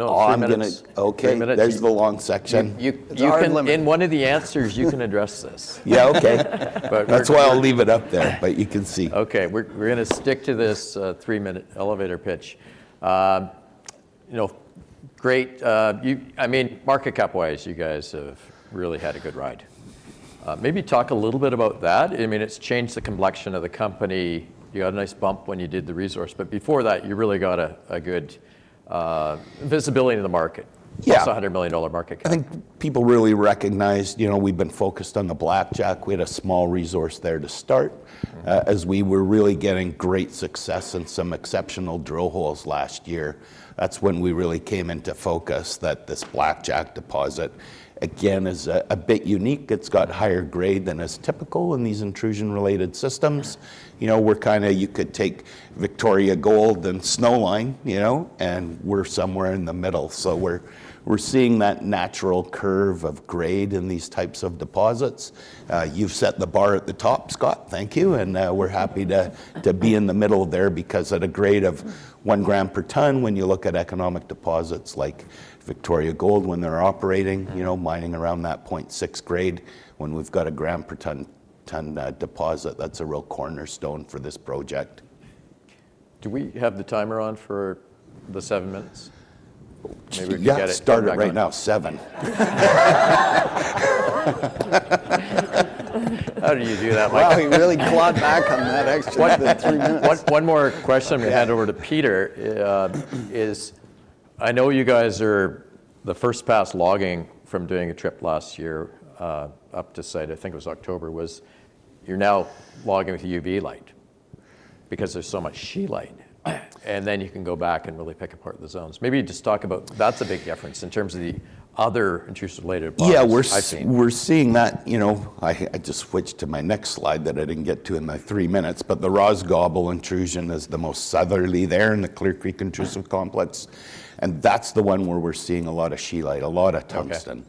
the long section. You can, in one of the answers, you can address this. Yeah, okay. But that's why I'll leave it up there, but you can see. Okay, we're going to stick to this 3-minute elevator pitch. Great. Market cap wise, you guys have really had a good ride. Maybe talk a little bit about that. It's changed the complexion of the company. You got a nice bump when you did the resource, but before that, you really got a good visibility in the market. Yeah. It's a $100 million market cap. I think people really recognized, we've been focused on the Blackjack. We had a small resource there to start, as we were really getting great success in some exceptional drill holes last year. That's when we really came into focus that this Blackjack deposit, again, is a bit unique. It's got higher grade than is typical in these intrusion-related systems. We're you could take Victoria Gold and Snowline, and we're somewhere in the middle. So we're seeing that natural curve of grade in these types of deposits. You've set the bar at the top, Scott, thank you, and we're happy to be in the middle there, because at a grade of 1 gram per ton, when you look at economic deposits like Victoria Gold, when they're operating, mining around that 0.6 grade, when we've got a gram per ton deposit, that's a real cornerstone for this project. Do we have the timer on for the 7 minutes? Maybe we can Yeah, get it start it back right on. now, 7. How do you do that, Wow, Mike? he really clawed back on that extra 3 minutes. One more question I'm going to hand over to Peter is, I know you guys are the first pass logging from doing a trip last year up to site, I think it was October, you're now logging with UV light because there's so much she light. And then you can go back and really pick apart the zones. Maybe just talk about, that's a big difference in terms of the other intrusion-related deposits. Yeah, we're seeing that, I just switched to my next slide that I didn't get to in my 3 minutes, but the Rosgobble intrusion is the most southerly there in the Clear Creek intrusive complex. And that's the one where we're seeing a lot of scheelite, a lot of tungsten.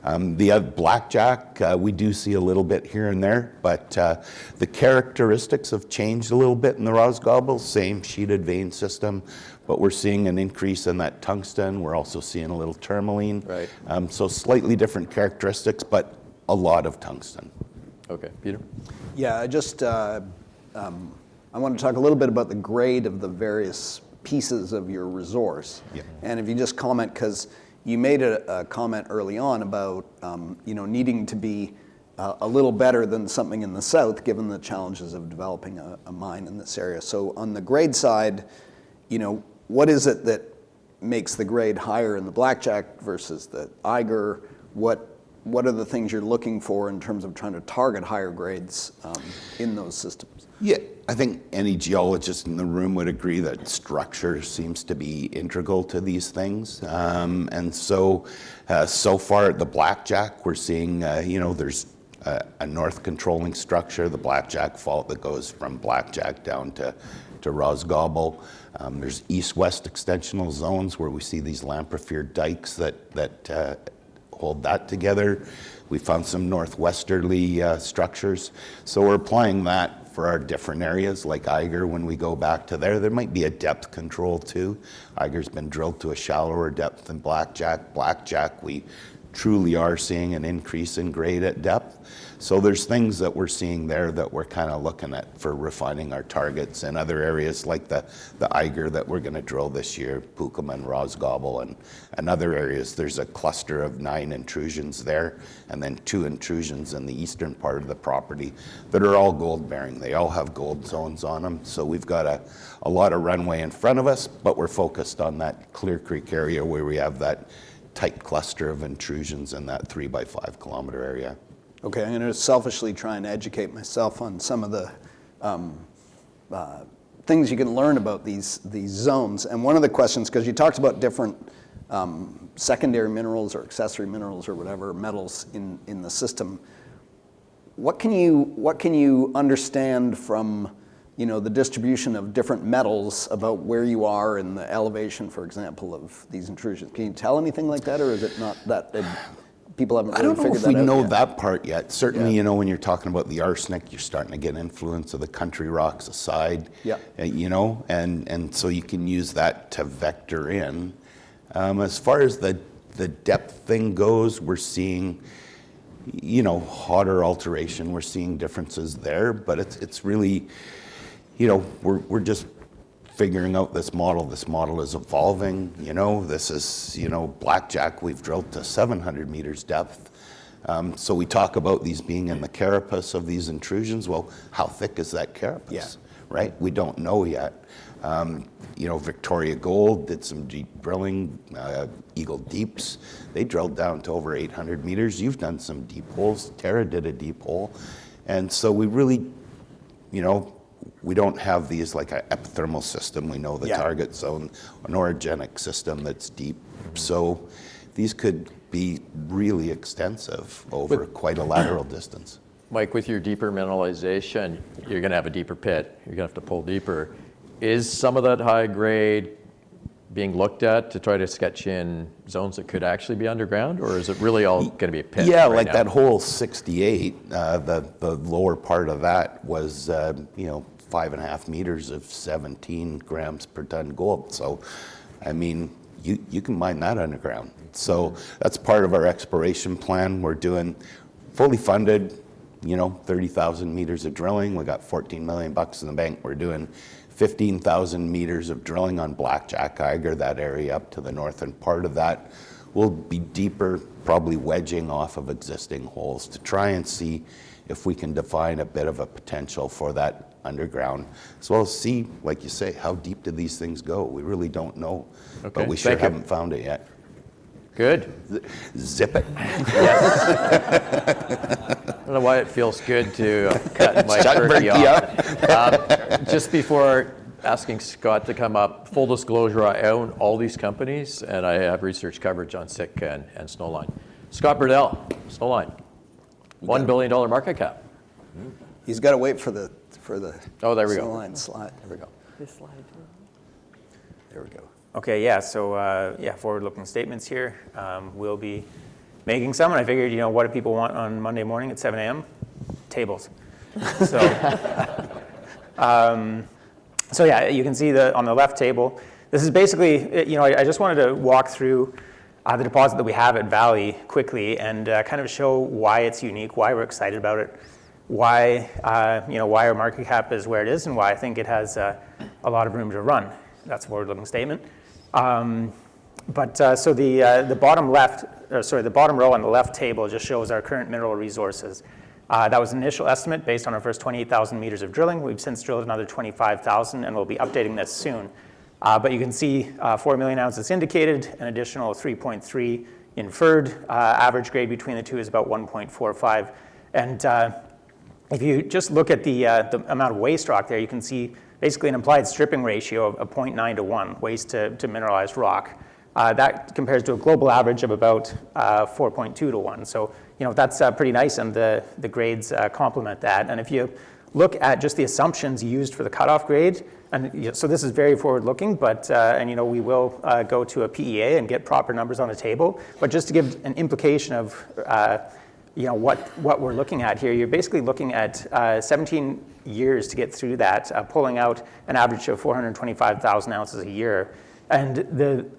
Okay. The Blackjack, we do see a little bit here and there, but the characteristics have changed a little bit in the Rosgobble, same sheeted vein system, but we're seeing an increase in that tungsten. We're also seeing a little tourmaline. Right. So slightly different characteristics, but a lot of tungsten. Okay, Peter? Yeah, I want to talk a little bit about the grade of the various pieces of your resource. Yeah. And if you just comment, because you made a comment early on about needing to be a little better than something in the south, given the challenges of developing a mine in this area. So on the grade side, what is it that makes the grade higher in the Blackjack versus the Eiger? What are the things you're looking for in terms of trying to target higher grades in those systems? Yeah, I think any geologist in the room would agree that structure seems to be integral to these things. And so far at the Blackjack, we're seeing, there's a north controlling structure, the Blackjack Fault that goes from Blackjack down to Rosgobble. There's east-west extensional zones where we see these Lamprofere dikes that hold that together. We found some northwesterly structures. So we're applying that for our different areas, like Eiger. When we go back to there might be a depth control too. Eiger's been drilled to a shallower depth than Blackjack. Blackjack, we truly are seeing an increase in grade at depth. So there's things that we're seeing there that we're kind of looking at for refining our targets, and other areas like the Eiger that we're going to drill this year, Pukam and Rosgobble, and other areas. There's a cluster of 9 intrusions there, and then 2 intrusions in the eastern part of the property that are all gold bearing. They all have gold zones on them. So we've got a lot of runway in front of us, but we're focused on that Clear Creek area where we have that tight cluster of intrusions in that 3 by 5 kilometer area. Okay, I'm going to selfishly try and educate myself on some of the things you can learn about these zones. And one of the questions, because you talked about different secondary minerals or accessory minerals or whatever metals in the system, what can you understand from the distribution of different metals about where you are in the elevation, for example, of these intrusions? Can you tell anything like that, or is it not that? People haven't really figured that out. I don't know if we know yet. that part yet. Certainly, when you're talking about the arsenic, you're starting to get influence of the country rocks aside. Yeah. And so you can use that to vector in. As far as the depth thing goes, we're seeing, hotter alteration. We're seeing differences there, but it's really, we're just figuring out this model. This model is evolving. This is, Blackjack, we've drilled to 700 meters depth. So we talk about these being in the carapace of these intrusions. Well, how thick is that carapace? Yeah. Right? We don't know yet. Victoria Gold did some deep drilling, Eagle Deeps. They drilled down to over 800 meters. You've done some deep holes. Terra did a deep hole. And so we really, we don't have these like an epithermal system. We know the target zone, an orogenic system that's deep. So these could be really extensive over quite a lateral distance. Mike, with your deeper mineralization, you're going to have a deeper pit. You're going to have to pull deeper. Is some of that high grade being looked at to try to sketch in zones that could actually be underground, or is it really all going to be a pit? Yeah, right like now? that hole 68, the lower part of that was, 5.5 meters of 17 grams per ton gold. So, you can mine that underground. So that's part of our exploration plan. We're doing fully funded, 30,000 meters of drilling. We got $14 million in the bank. We're doing 15,000 meters of drilling on Blackjack, Eiger, that area up to the northern part of that. We'll be deeper, probably wedging off of existing holes to try and see if we can define a bit of a potential for that underground, as well as see, like you say, how deep do these things go? We really don't know, but we sure haven't found it yet. Good. Zip it. I don't know why it feels good to cut Mike Berkey off. Just before asking Scott to come up, full disclosure, I own all these companies, and I have research coverage on Sitka and Snowline. Scott Burdell, Snowline, $1 billion market cap. He's got to wait for the Oh, there we go. Snowline slide. There we go. This slide. There we go. Okay, yeah, so forward-looking statements here. We'll be making some, and I figured, what do people want on Monday morning at 7 a.m.? Tables. So, yeah, you can see on the left table, this is basically, I just wanted to walk through the deposit that we have at Valley quickly and kind of show why it's unique, why we're excited about it, why why our market cap is where it is and why I think it has a lot of room to run. That's a forward-looking statement. So the bottom the bottom row on the left table just shows our current mineral resources. That was an initial estimate based on our first 28,000 meters of drilling. We've since drilled another 25,000, and we'll be updating this soon. But you can see 4 million ounces indicated, an additional 3.3 inferred. Average grade between the two is about 1.45. And if you just look at the amount of waste rock there, you can see basically an implied stripping ratio of 0.9 to 1, waste to mineralized rock. That compares to a global average of about 4.2 to 1. So, that's pretty nice, and the grades complement that. And if you look at just the assumptions used for the cutoff grade, and so this is very forward-looking, but we will go to a PEA and get proper numbers on the table. But just to give an implication of what we're looking at here, you're basically looking at 17 years to get through that, pulling out an average of 425,000 ounces a year. And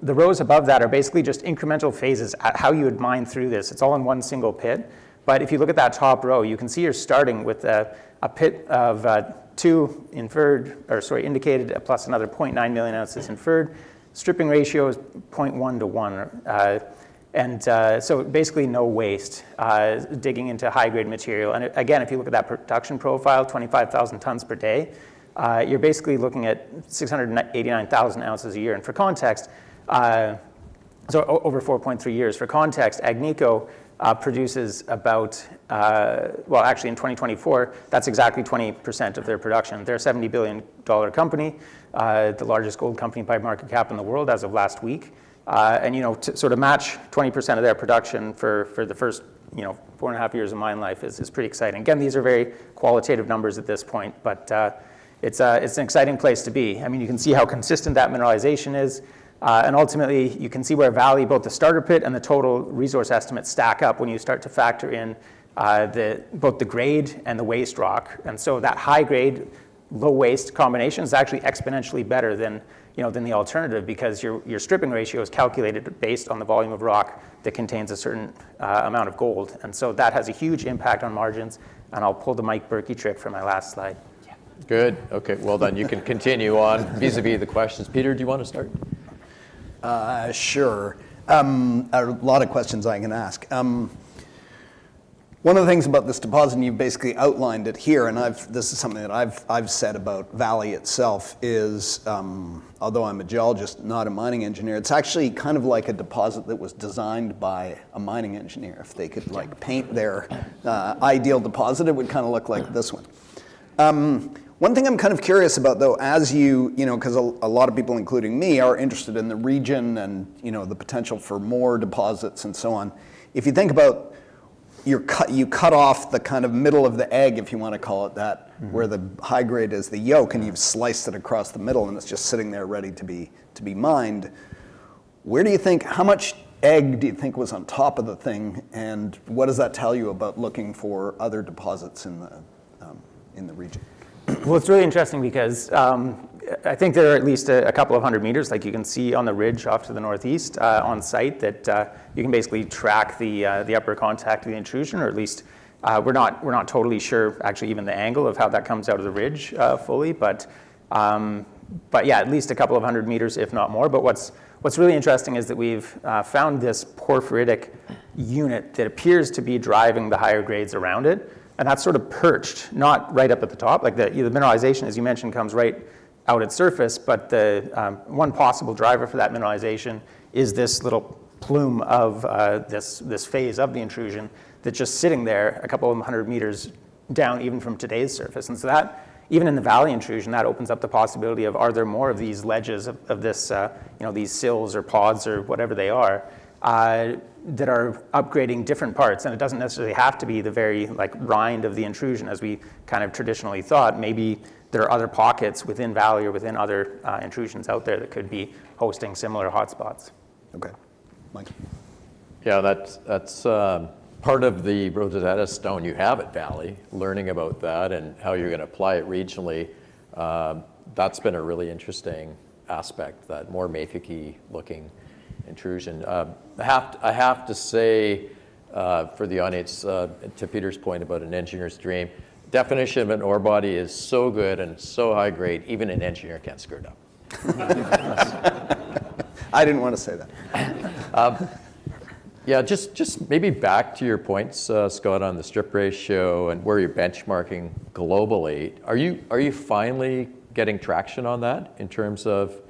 the rows above that are basically just incremental phases at how you would mine through this. It's all in one single pit. But if you look at that top row, you can see you're starting with a pit of 2 indicated plus another 0.9 million ounces inferred. Stripping ratio is 0.1 to 1. So basically no waste, digging into high-grade material. And again, if you look at that production profile, 25,000 tons per day, you're basically looking at 689,000 ounces a year. And for context, so over 4.3 years. For context, Agnico produces about, actually in 2024, that's exactly 20% of their production. They're a $70 billion company, the largest gold company by market cap in the world as of last week. To sort of match 20% of their production for the first 4.5 years of mine life is pretty exciting. Again, these are very qualitative numbers at this point, but it's an exciting place to be. I mean, you can see how consistent that mineralization is, and ultimately you can see where Valley, both the starter pit and the total resource estimates stack up when you start to factor in both the grade and the waste rock. And so that high grade, low waste combination is actually exponentially better than the alternative, because your stripping ratio is calculated based on the volume of rock that contains a certain amount of gold. And so that has a huge impact on margins. And I'll pull the Mike Berkey trick for my last slide. Good. Okay, well then you can continue on vis-a-vis the questions. Peter, do you want to start? Sure. A lot of questions I can ask. One of the things about this deposit, and you've basically outlined it here, and this is something that I've said about Valley itself, is although I'm a geologist, not a mining engineer, it's actually kind of like a deposit that was designed by a mining engineer. If they could paint their ideal deposit, it would kind of look like this one. One thing I'm kind of curious about, though, as because a lot of people, including me, are interested in the region and the potential for more deposits and so on. If you think about you cut off the kind of middle of the egg, if you want to call it that, where the high grade is the yolk, and you've sliced it across the middle, and it's just sitting there ready to be mined. How much egg do you think was on top of the thing, and what does that tell you about looking for other deposits in the region? Well, it's really interesting because I think there are at least a couple of hundred meters, like you can see on the ridge off to the northeast on site, that you can basically track the upper contact of the intrusion, or at least we're not totally sure, actually, even the angle of how that comes out of the ridge fully, but yeah, at least a couple of hundred meters, if not more. But what's really interesting is that we've found this porphyritic unit that appears to be driving the higher grades around it. And that's sort of perched, not right up at the top. Like the mineralization, as you mentioned, comes right out at surface, but the one possible driver for that mineralization is this little plume of this phase of the intrusion that's just sitting there a couple of hundred meters down even from today's surface. And so that, even in the valley intrusion, that opens up the possibility of, are there more of these ledges of this, these sills or pods or whatever they are, that are upgrading different parts. And it doesn't necessarily have to be the very rind of the intrusion as we kind of traditionally thought. Maybe there are other pockets within Valley or within other intrusions out there that could be hosting similar hotspots. Okay. Mike? Yeah, that's part of the Rosetta Stone you have at Valley, learning about that and how you're going to apply it regionally. That's been a really interesting aspect, that more Mayficky looking intrusion. I have to say, for the audience, to Peter's point about an engineer's dream, definition of an ore body is so good and so high grade, even an engineer can't screw it up. I didn't want to say that. Yeah, just maybe back to your points, Scott, on the strip ratio and where you're benchmarking globally. Are you finally getting traction on that in terms of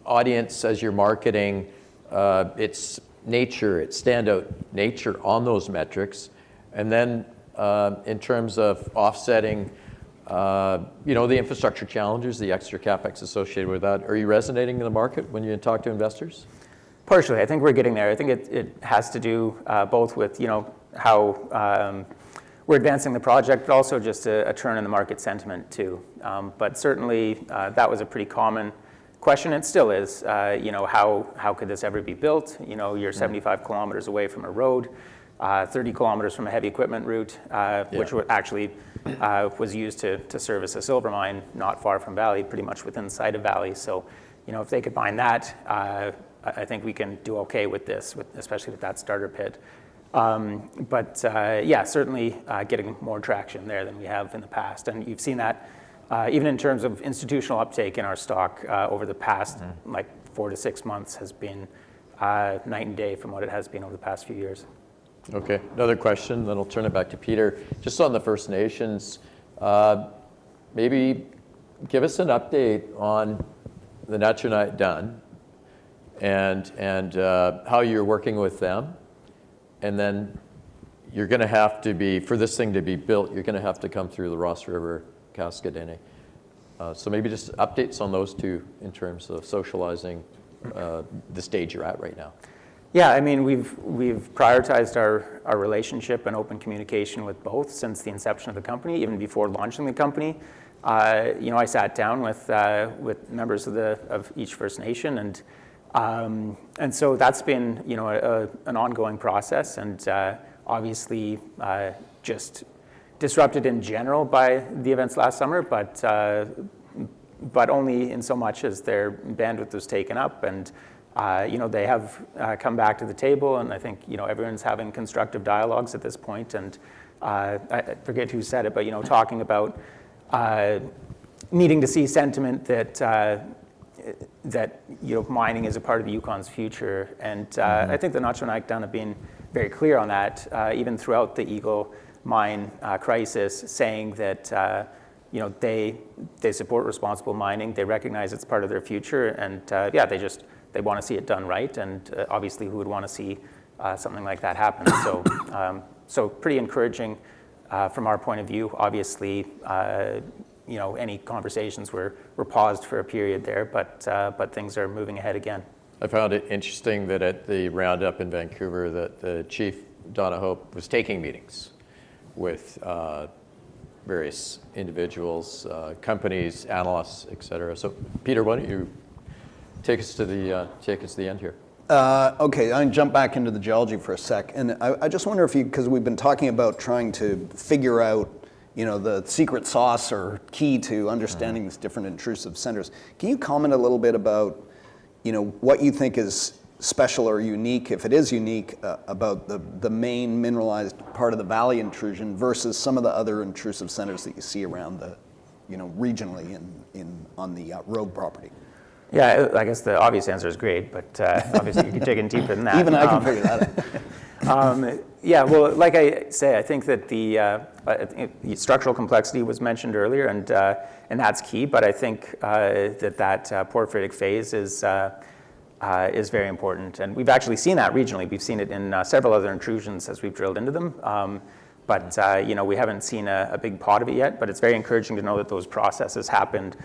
audience as you're marketing, its nature, its standout nature on those metrics, and then in terms of offsetting, the infrastructure challenges, the extra capex associated with that? Are you resonating in the market when you talk to investors? Partially, I think we're getting there. I think it has to do both with how we're advancing the project, but also just a turn in the market sentiment too. But certainly that was a pretty common question. It still is. How could this ever be built? You're 75 kilometers away from a road, 30 kilometers from a heavy equipment route, which actually was used to service a silver mine not far from Valley, pretty much within sight of Valley. So, if they could mine that, I think we can do okay with this, especially with that starter pit. But certainly getting more traction there than we have in the past. And you've seen that even in terms of institutional uptake in our stock over the past 4 to 6 months has been night and day from what it has been over the past few years. Okay, another question, then I'll turn it back to Peter. Just on the First Nations, maybe give us an update on the Natchanite Dun and how you're working with them. And then you're going to have to be, for this thing to be built, you're going to have to come through the Ross River Cascadene. So maybe just updates on those two in terms of socializing the stage you're at right now. Yeah, I mean, we've prioritized our relationship and open communication with both since the inception of the company, even before launching the company. I sat down with members of each First Nation, and so that's been an ongoing process, and obviously just disrupted in general by the events last summer, but only in so much as their bandwidth was taken up, and they have come back to the table, and I think everyone's having constructive dialogues at this point. And I forget who said it, but talking about needing to see sentiment that mining is a part of the Yukon's future, and I think the Natchanite Dun have been very clear on that, even throughout the Eagle mine crisis, saying that they support responsible mining, they recognize it's part of their future, and they want to see it done right, and obviously who would want to see something like that happen. So pretty encouraging from our point of view. Obviously, any conversations were paused for a period there, but things are moving ahead again. I found it interesting that at the roundup in Vancouver that the chief, Donna Hope, was taking meetings with various individuals, companies, analysts, et cetera. So Peter, why don't you take us to the end here? Okay, I'm going to jump back into the geology for a sec. And I just wonder if because we've been talking about trying to figure out, the secret sauce or key to understanding these different intrusive centers. Can you comment a little bit about, what you think is special or unique, if it is unique, about the main mineralized part of the valley intrusion versus some of the other intrusive centers that you see around the, regionally on the Rogue property? Yeah, I guess the obvious answer is great, but obviously you can dig in deeper than that. Even I can figure that out. Yeah, well, like I say, I think that the structural complexity was mentioned earlier, and that's key. But I think that porphyritic phase is very important, and we've actually seen that regionally. We've seen it in several other intrusions as we've drilled into them. But we haven't seen a big pot of it yet. But it's very encouraging to know that those processes happened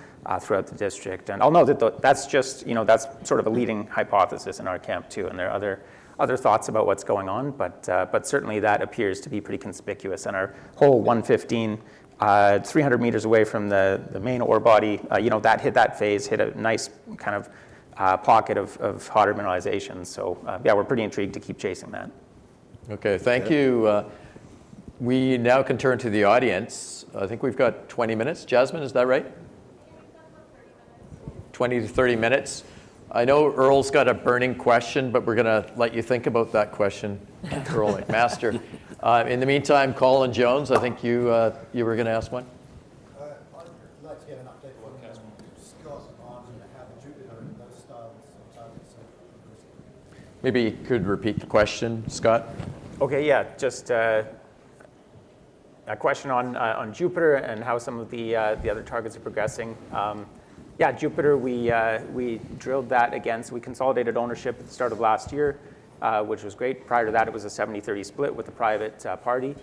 throughout the district. And I'll note that that's just that's sort of a leading hypothesis in our camp too. And there are other thoughts about what's going on. But certainly that appears to be pretty conspicuous. And our hole 115, 300 meters away from the main ore body, that hit that phase, hit a nice kind of pocket of hotter mineralization. So we're pretty intrigued to keep chasing that. Okay, thank you. We now can turn to the audience. I think we've got 20 minutes. Jasmine, is that right? 20 to 30 minutes. I know Earl's got a burning question, but we're going to let you think about that question, Earl McMaster. In the meantime, Colin Jones, I think you were going to ask one? I'd like to get an update on Scott on how the Jupiter and those styles of targets are progressing. Maybe you could repeat the question, Scott? Okay, yeah, just a question on Jupiter and how some of the other targets are progressing. Yeah, Jupiter, we drilled that again, so we consolidated ownership at the start of last year, which was great. Prior to that, it was a 70-30 split with a private party.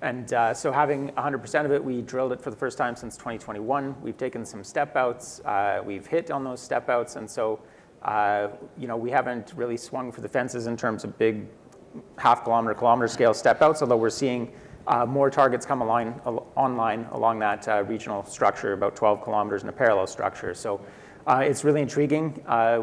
And so having 100% of it, we drilled it for the first time since 2021. We've taken some step outs. We've hit on those step outs. And so, we haven't really swung for the fences in terms of big kilometer scale step outs, although we're seeing more targets come online along that regional structure, about 12 kilometers in a parallel structure. So it's really intriguing.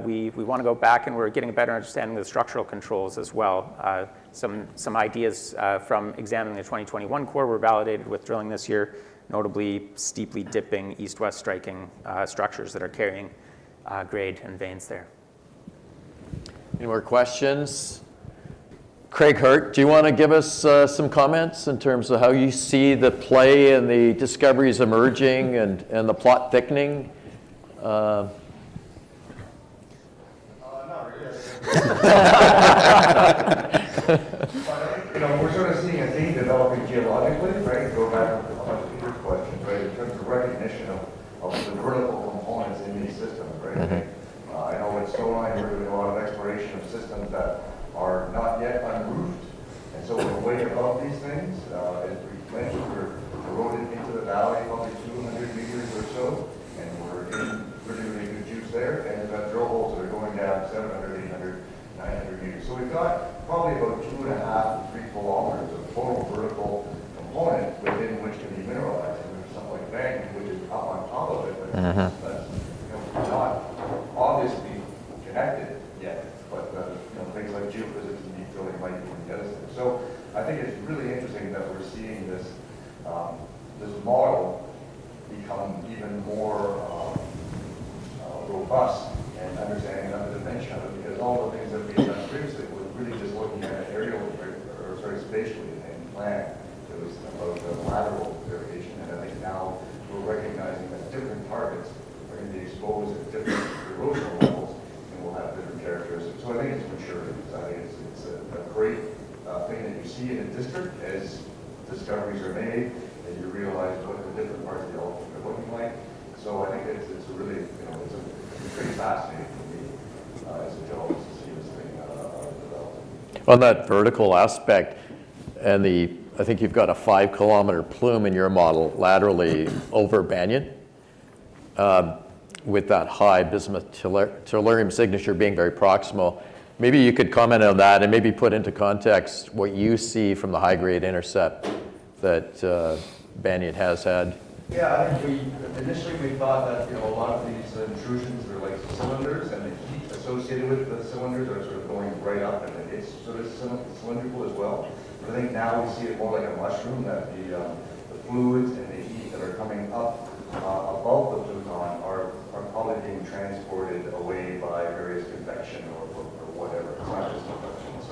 We want to go back, and we're getting a better understanding of the structural controls as well. Some ideas from examining the 2021 core were validated with drilling this year, notably steeply dipping east-west striking structures that are carrying grade and veins there. Any more questions? Craig Hurt, do you want to give us some comments in terms of how you see the play and the discoveries emerging and the plot thickening? Not really. We're sort of seeing a theme developing geologically, right? Go back to Peter's question, right? In terms of recognition of the vertical components in these systems, right? Mm-hmm. I know at Tombstone we're doing a lot of exploration of systems that are not yet unroofed, and so we're way above these things. As we mentioned, we're eroded into the valley probably 200 meters or so, and we're in pretty good juice there, and we've got drill holes that are going down 700, 800, 900 meters. So we've got probably about 2.5 to 3 kilometers of total vertical component within which to be mineralized. And there's something like Bank, which is up on top of it, but that's not obviously connected yet. But things like geophysics and deep drilling might even get us there. So I think it's really interesting that we're seeing this model become even more robust and understanding another dimension of it, because all the things that we've done previously was really just looking at aerial or spatially and plan. It was about the lateral variation, and I think now we're recognizing that different targets are going to be exposed at different erosional levels and will have different characteristics. So I think it's maturity. I think it's a great thing that you see in a district as discoveries are made, and you realize what the different parts of the altitude are looking like. So I think it's a really, it's pretty fascinating for me as a geologist to see this thing develop. On that vertical aspect, and I think you've got a 5 kilometer plume in your model laterally over Banyan, with that high bismuth tellurium signature being very proximal. Maybe you could comment on that and maybe put into context what you see from the high-grade intercept that Banyan has had. Yeah, I think initially we thought that a lot of these intrusions are like cylinders, and the heat associated with the cylinders are sort of going right up, and it's sort of cylindrical as well. But I think now we see it more like a mushroom, that the fluids and the heat that are coming up above the pluton are probably being transported away by various convection or whatever. It's not just convection.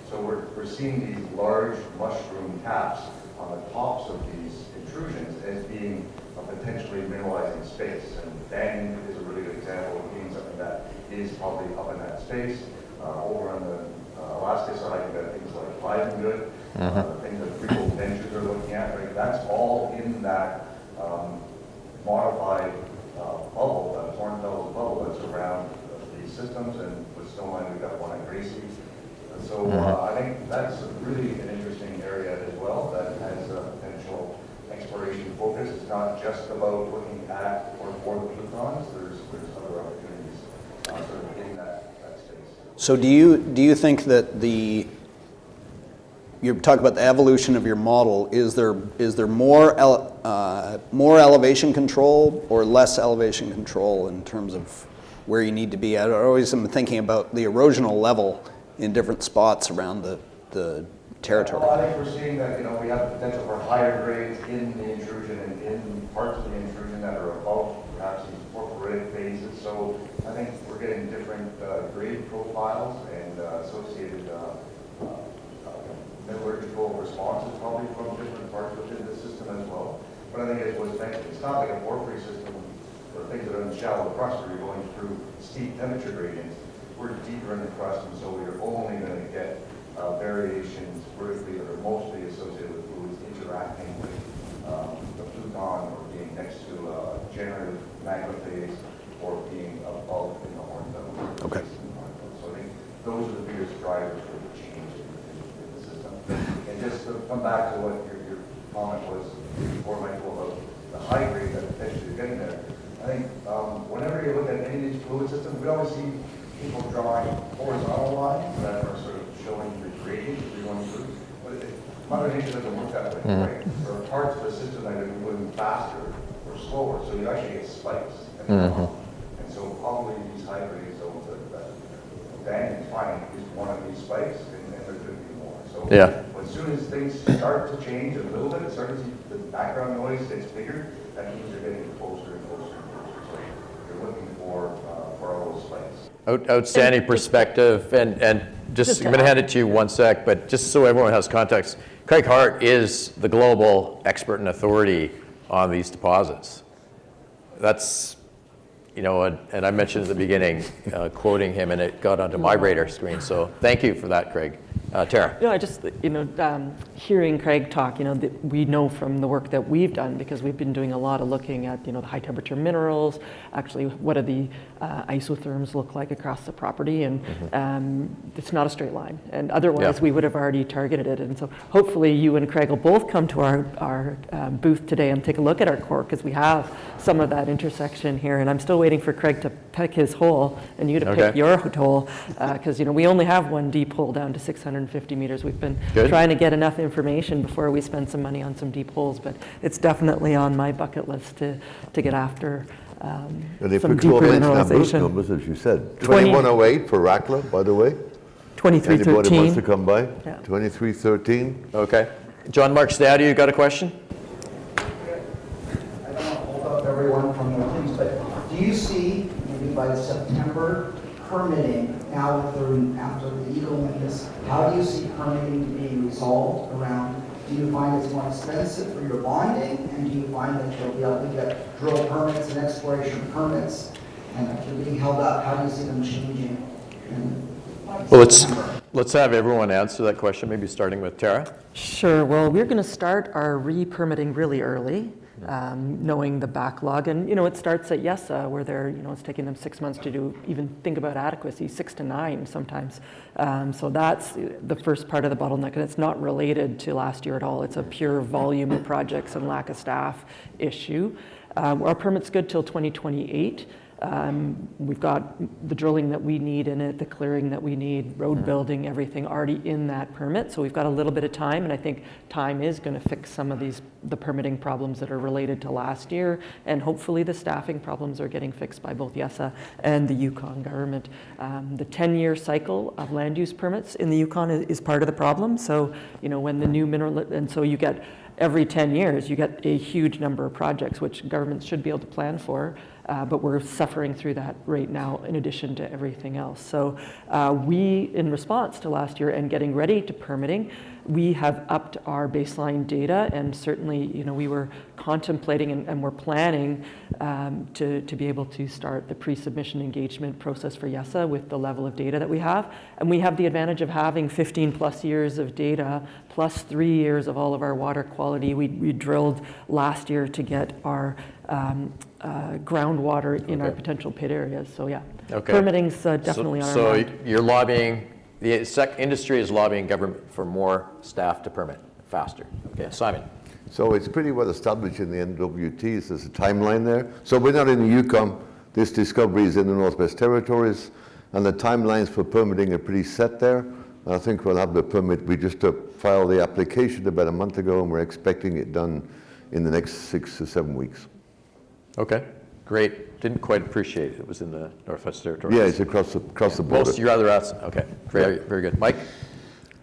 So we're seeing these large mushroom taps on the tops of these intrusions as being a potentially mineralizing space. And Banyan is a really good example of being something that is probably up in that space. Over on the Alaska side, you've got things like Livengood, things that Freehold Ventures are looking at. Right? That's all in that modified bubble, that Hornfels bubble that's around these systems. And with Stoneline, we've got one at Gracie. So I think that's really an interesting area as well that has a potential exploration focus. It's not just about looking at or for the plutons. There's other opportunities sort of in that space. So do you think that you talk about the evolution of your model, is there more elevation control or less elevation control in terms of where you need to be? I always am thinking about the erosional level in different spots around the territory. Well, I think we're seeing that we have potential for higher grades in the intrusion and in parts of the intrusion that are above perhaps these porphyritic phases. So I think we're getting different grade profiles and associated metallurgical responses probably from different parts within the system as well. But I think as was mentioned, it's not like a porphyry system or things that are in shallow crust where you're going through steep temperature gradients. We're deeper in the crust, and so you're only going to get variations vertically that are mostly associated with fluids interacting with the pluton or being next to a generative magma phase or being above in the horn zone. Okay. So I think those are the biggest drivers for the change in the system. And just to come back to what your comment was before, Michael, about the high grade that potentially you're getting there. I think whenever you look at any of these fluid systems, we always see people drawing horizontal lines that are sort of showing the gradient that you're going through. But Mother Nature doesn't work that way, right? There are parts of the system that are moving faster or slower, so you actually get spikes. And so probably these high grade zones that Danny's finding is one of these spikes, and there could be more. So Yeah. as soon as things start to change a little bit, start to see the background noise gets bigger, that means you're getting closer and closer and closer. So you're looking for all those spikes. Outstanding perspective, and just, I'm going to hand it to you 1 sec, but just so everyone has context, Craig Hart is the global expert and authority on these deposits. That's, you know, and I mentioned at the beginning, quoting him, and it got onto my radar screen, so thank you for that, Craig. Tara. No, I just, hearing Craig talk, we know from the work that we've done, because we've been doing a lot of looking at, the high temperature minerals, actually what do the isotherms look like across the property, and it's not a straight line, and otherwise we would have already targeted it. And so hopefully you and Craig will both come to our booth today and take a look at our core, because we have some of that intersection here, and I'm still waiting for Craig to pick his hole and you to pick your hole, because we only have one deep hole down to 650 meters. We've been trying to get enough information before we spend some money on some deep holes, but it's definitely on my bucket list to get after some deeper mineralization. Numbers, as you said, 2108 for Rackler, by the way. 2313. Anybody wants to come by? Yeah. 2313. Okay. John Mark Staddy, you got a question? I don't want to hold up everyone from the things, but do you see, maybe by September, permitting now after the Eagle and this, how do you see permitting being resolved around? Do you find it's more expensive for your bonding, and do you find that you'll be able to get drill permits and exploration permits, and if you're being held up, how do you see them changing? Well, let's have everyone answer that question, maybe starting with Tara. Sure. Well, we're going to start our re-permitting really early, knowing the backlog. And, it starts at YESA, where they're, it's taking them 6 months to even think about adequacy, 6 to 9 sometimes. So that's the first part of the bottleneck, and it's not related to last year at all. It's a pure volume of projects and lack of staff issue. Our permit's good till 2028. We've got the drilling that we need in it, the clearing that we need, road building, everything already in that permit. So we've got a little bit of time, and I think time is going to fix some of the permitting problems that are related to last year, and hopefully the staffing problems are getting fixed by both YESA and the Yukon government. The 10-year cycle of land use permits in the Yukon is part of the problem. So, when the new mineral, and so you get every 10 years, you get a huge number of projects, which governments should be able to plan for. But we're suffering through that right now in addition to everything else. So we, in response to last year and getting ready to permitting, we have upped our baseline data, and certainly, we were contemplating and we're planning to be able to start the pre-submission engagement process for YESA with the level of data that we have. And we have the advantage of having 15 plus years of data, plus 3 years of all of our water quality. We drilled last year to get our groundwater in our potential pit areas. So permitting's definitely on our mind. So you're lobbying, the industry is lobbying government for more staff to permit faster. Okay, Simon. So it's pretty well established in the NWT. There's a timeline there. So we're not in the Yukon. This discovery is in the Northwest Territories, and the timelines for permitting are pretty set there. And I think we'll have the permit. We just filed the application about a month ago, and we're expecting it done in the next 6 to 7 weeks. Okay, great. Didn't quite appreciate it. It was in the Northwest Territories. Yeah, it's across the border. Most of your other assets. Okay, very, very good. Mike?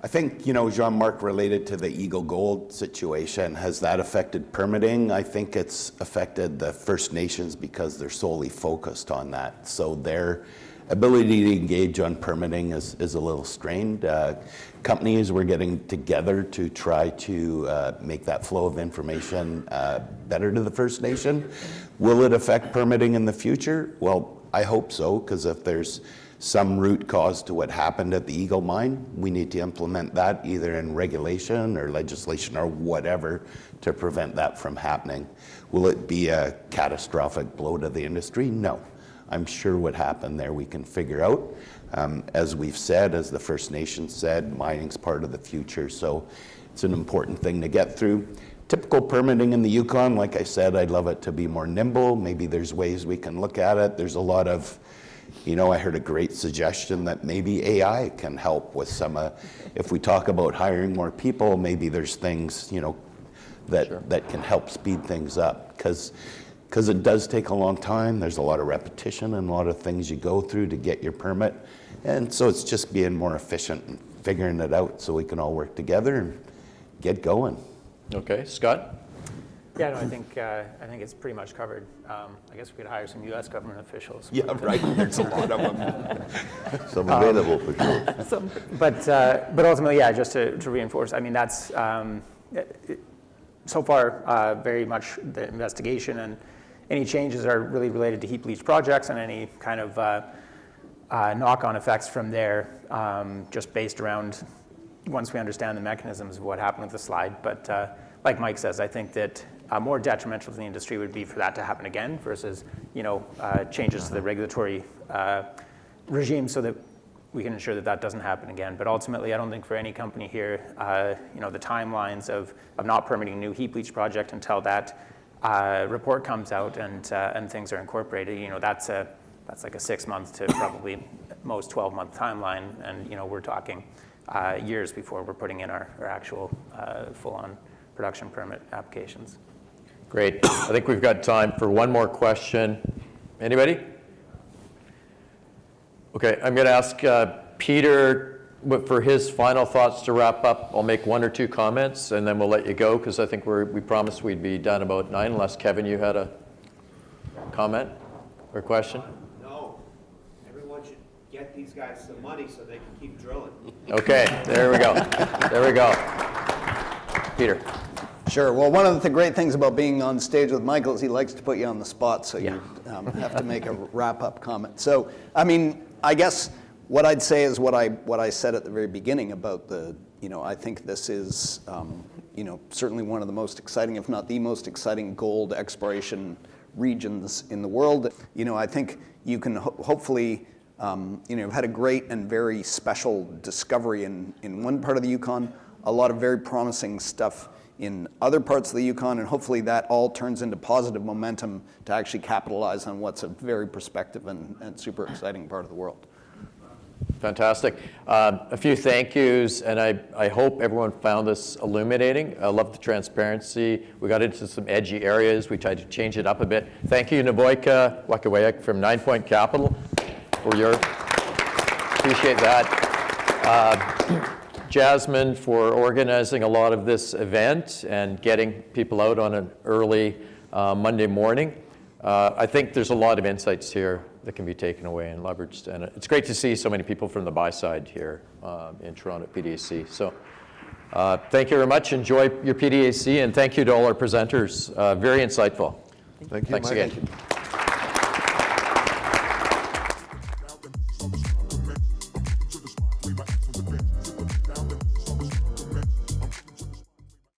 I think, Jean-Marc, related to the Eagle Gold situation, has that affected permitting? I think it's affected the First Nations because they're solely focused on that. So they're ability to engage on permitting is a little strained. Companies were getting together to try to make that flow of information better to the First Nation. Will it affect permitting in the future? Well, I hope so, because if there's some root cause to what happened at the Eagle Mine, we need to implement that either in regulation or legislation or whatever to prevent that from happening. Will it be a catastrophic blow to the industry? No. I'm sure what happened there we can figure out. As we've said, as the First Nations said, mining's part of the future, so it's an important thing to get through. Typical permitting in the Yukon, like I said, I'd love it to be more nimble. Maybe there's ways we can look at it. There's a lot of, I heard a great suggestion that maybe AI can help with some, if we talk about hiring more people, maybe there's things, that can help speed things up. Because it does take a long time. There's a lot of repetition and a lot of things you go through to get your permit. And so it's just being more efficient and figuring it out so we can all work together and get going. Okay, Scott? Yeah, no, I think it's pretty much covered. I guess we could hire some U.S. government officials. Yeah, right. There's a lot of them. Some available for sure. But ultimately, yeah, just to reinforce, I mean, that's so far very much the investigation, and any changes are really related to heap leach projects and any kind of knock-on effects from there, just based around once we understand the mechanisms of what happened with the slide. But like Mike says, I think that more detrimental to the industry would be for that to happen again versus, changes to the regulatory regime so that we can ensure that that doesn't happen again. But ultimately, I don't think for any company here, the timelines of not permitting a new heap leach project until that report comes out and things are incorporated, that's like a 6-month to probably most 12-month timeline, and we're talking years before we're putting in our actual full-on production permit applications. Great. I think we've got time for one more question. Anybody? Okay, I'm going to ask Peter for his final thoughts to wrap up. I'll make 1 or 2 comments, and then we'll let you go, because I think we promised we'd be done about 9, unless, Kevin, you had a comment or question? No. Everyone should get these guys some money so they can keep drilling. Okay, there we go. There we go. Peter. Sure. Well, one of the great things about being on stage with Michael is he likes to put you on the spot, so you have to make a wrap-up comment. So, I mean, I guess what I'd say is what I said at the very beginning about I think this is, certainly one of the most exciting, if not the most exciting, gold exploration regions in the world. I think you can hopefully, you've had a great and very special discovery in one part of the Yukon, a lot of very promising stuff in other parts of the Yukon, and hopefully that all turns into positive momentum to actually capitalize on what's a very prospective and super exciting part of the world. Fantastic. A few thank yous, and I hope everyone found this illuminating. I love the transparency. We got into some edgy areas. We tried to change it up a bit. Thank you, Neboika Wakawayak from 9 Point Capital, for your, appreciate that. Jasmine for organizing a lot of this event and getting people out on an early Monday morning. I think there's a lot of insights here that can be taken away and leveraged. And it's great to see so many people from the buy side here in Toronto at PDAC. So thank you very much. Enjoy your PDAC, and thank you to all our presenters. Very insightful. Thank you, Thanks Mike. again. Thank you.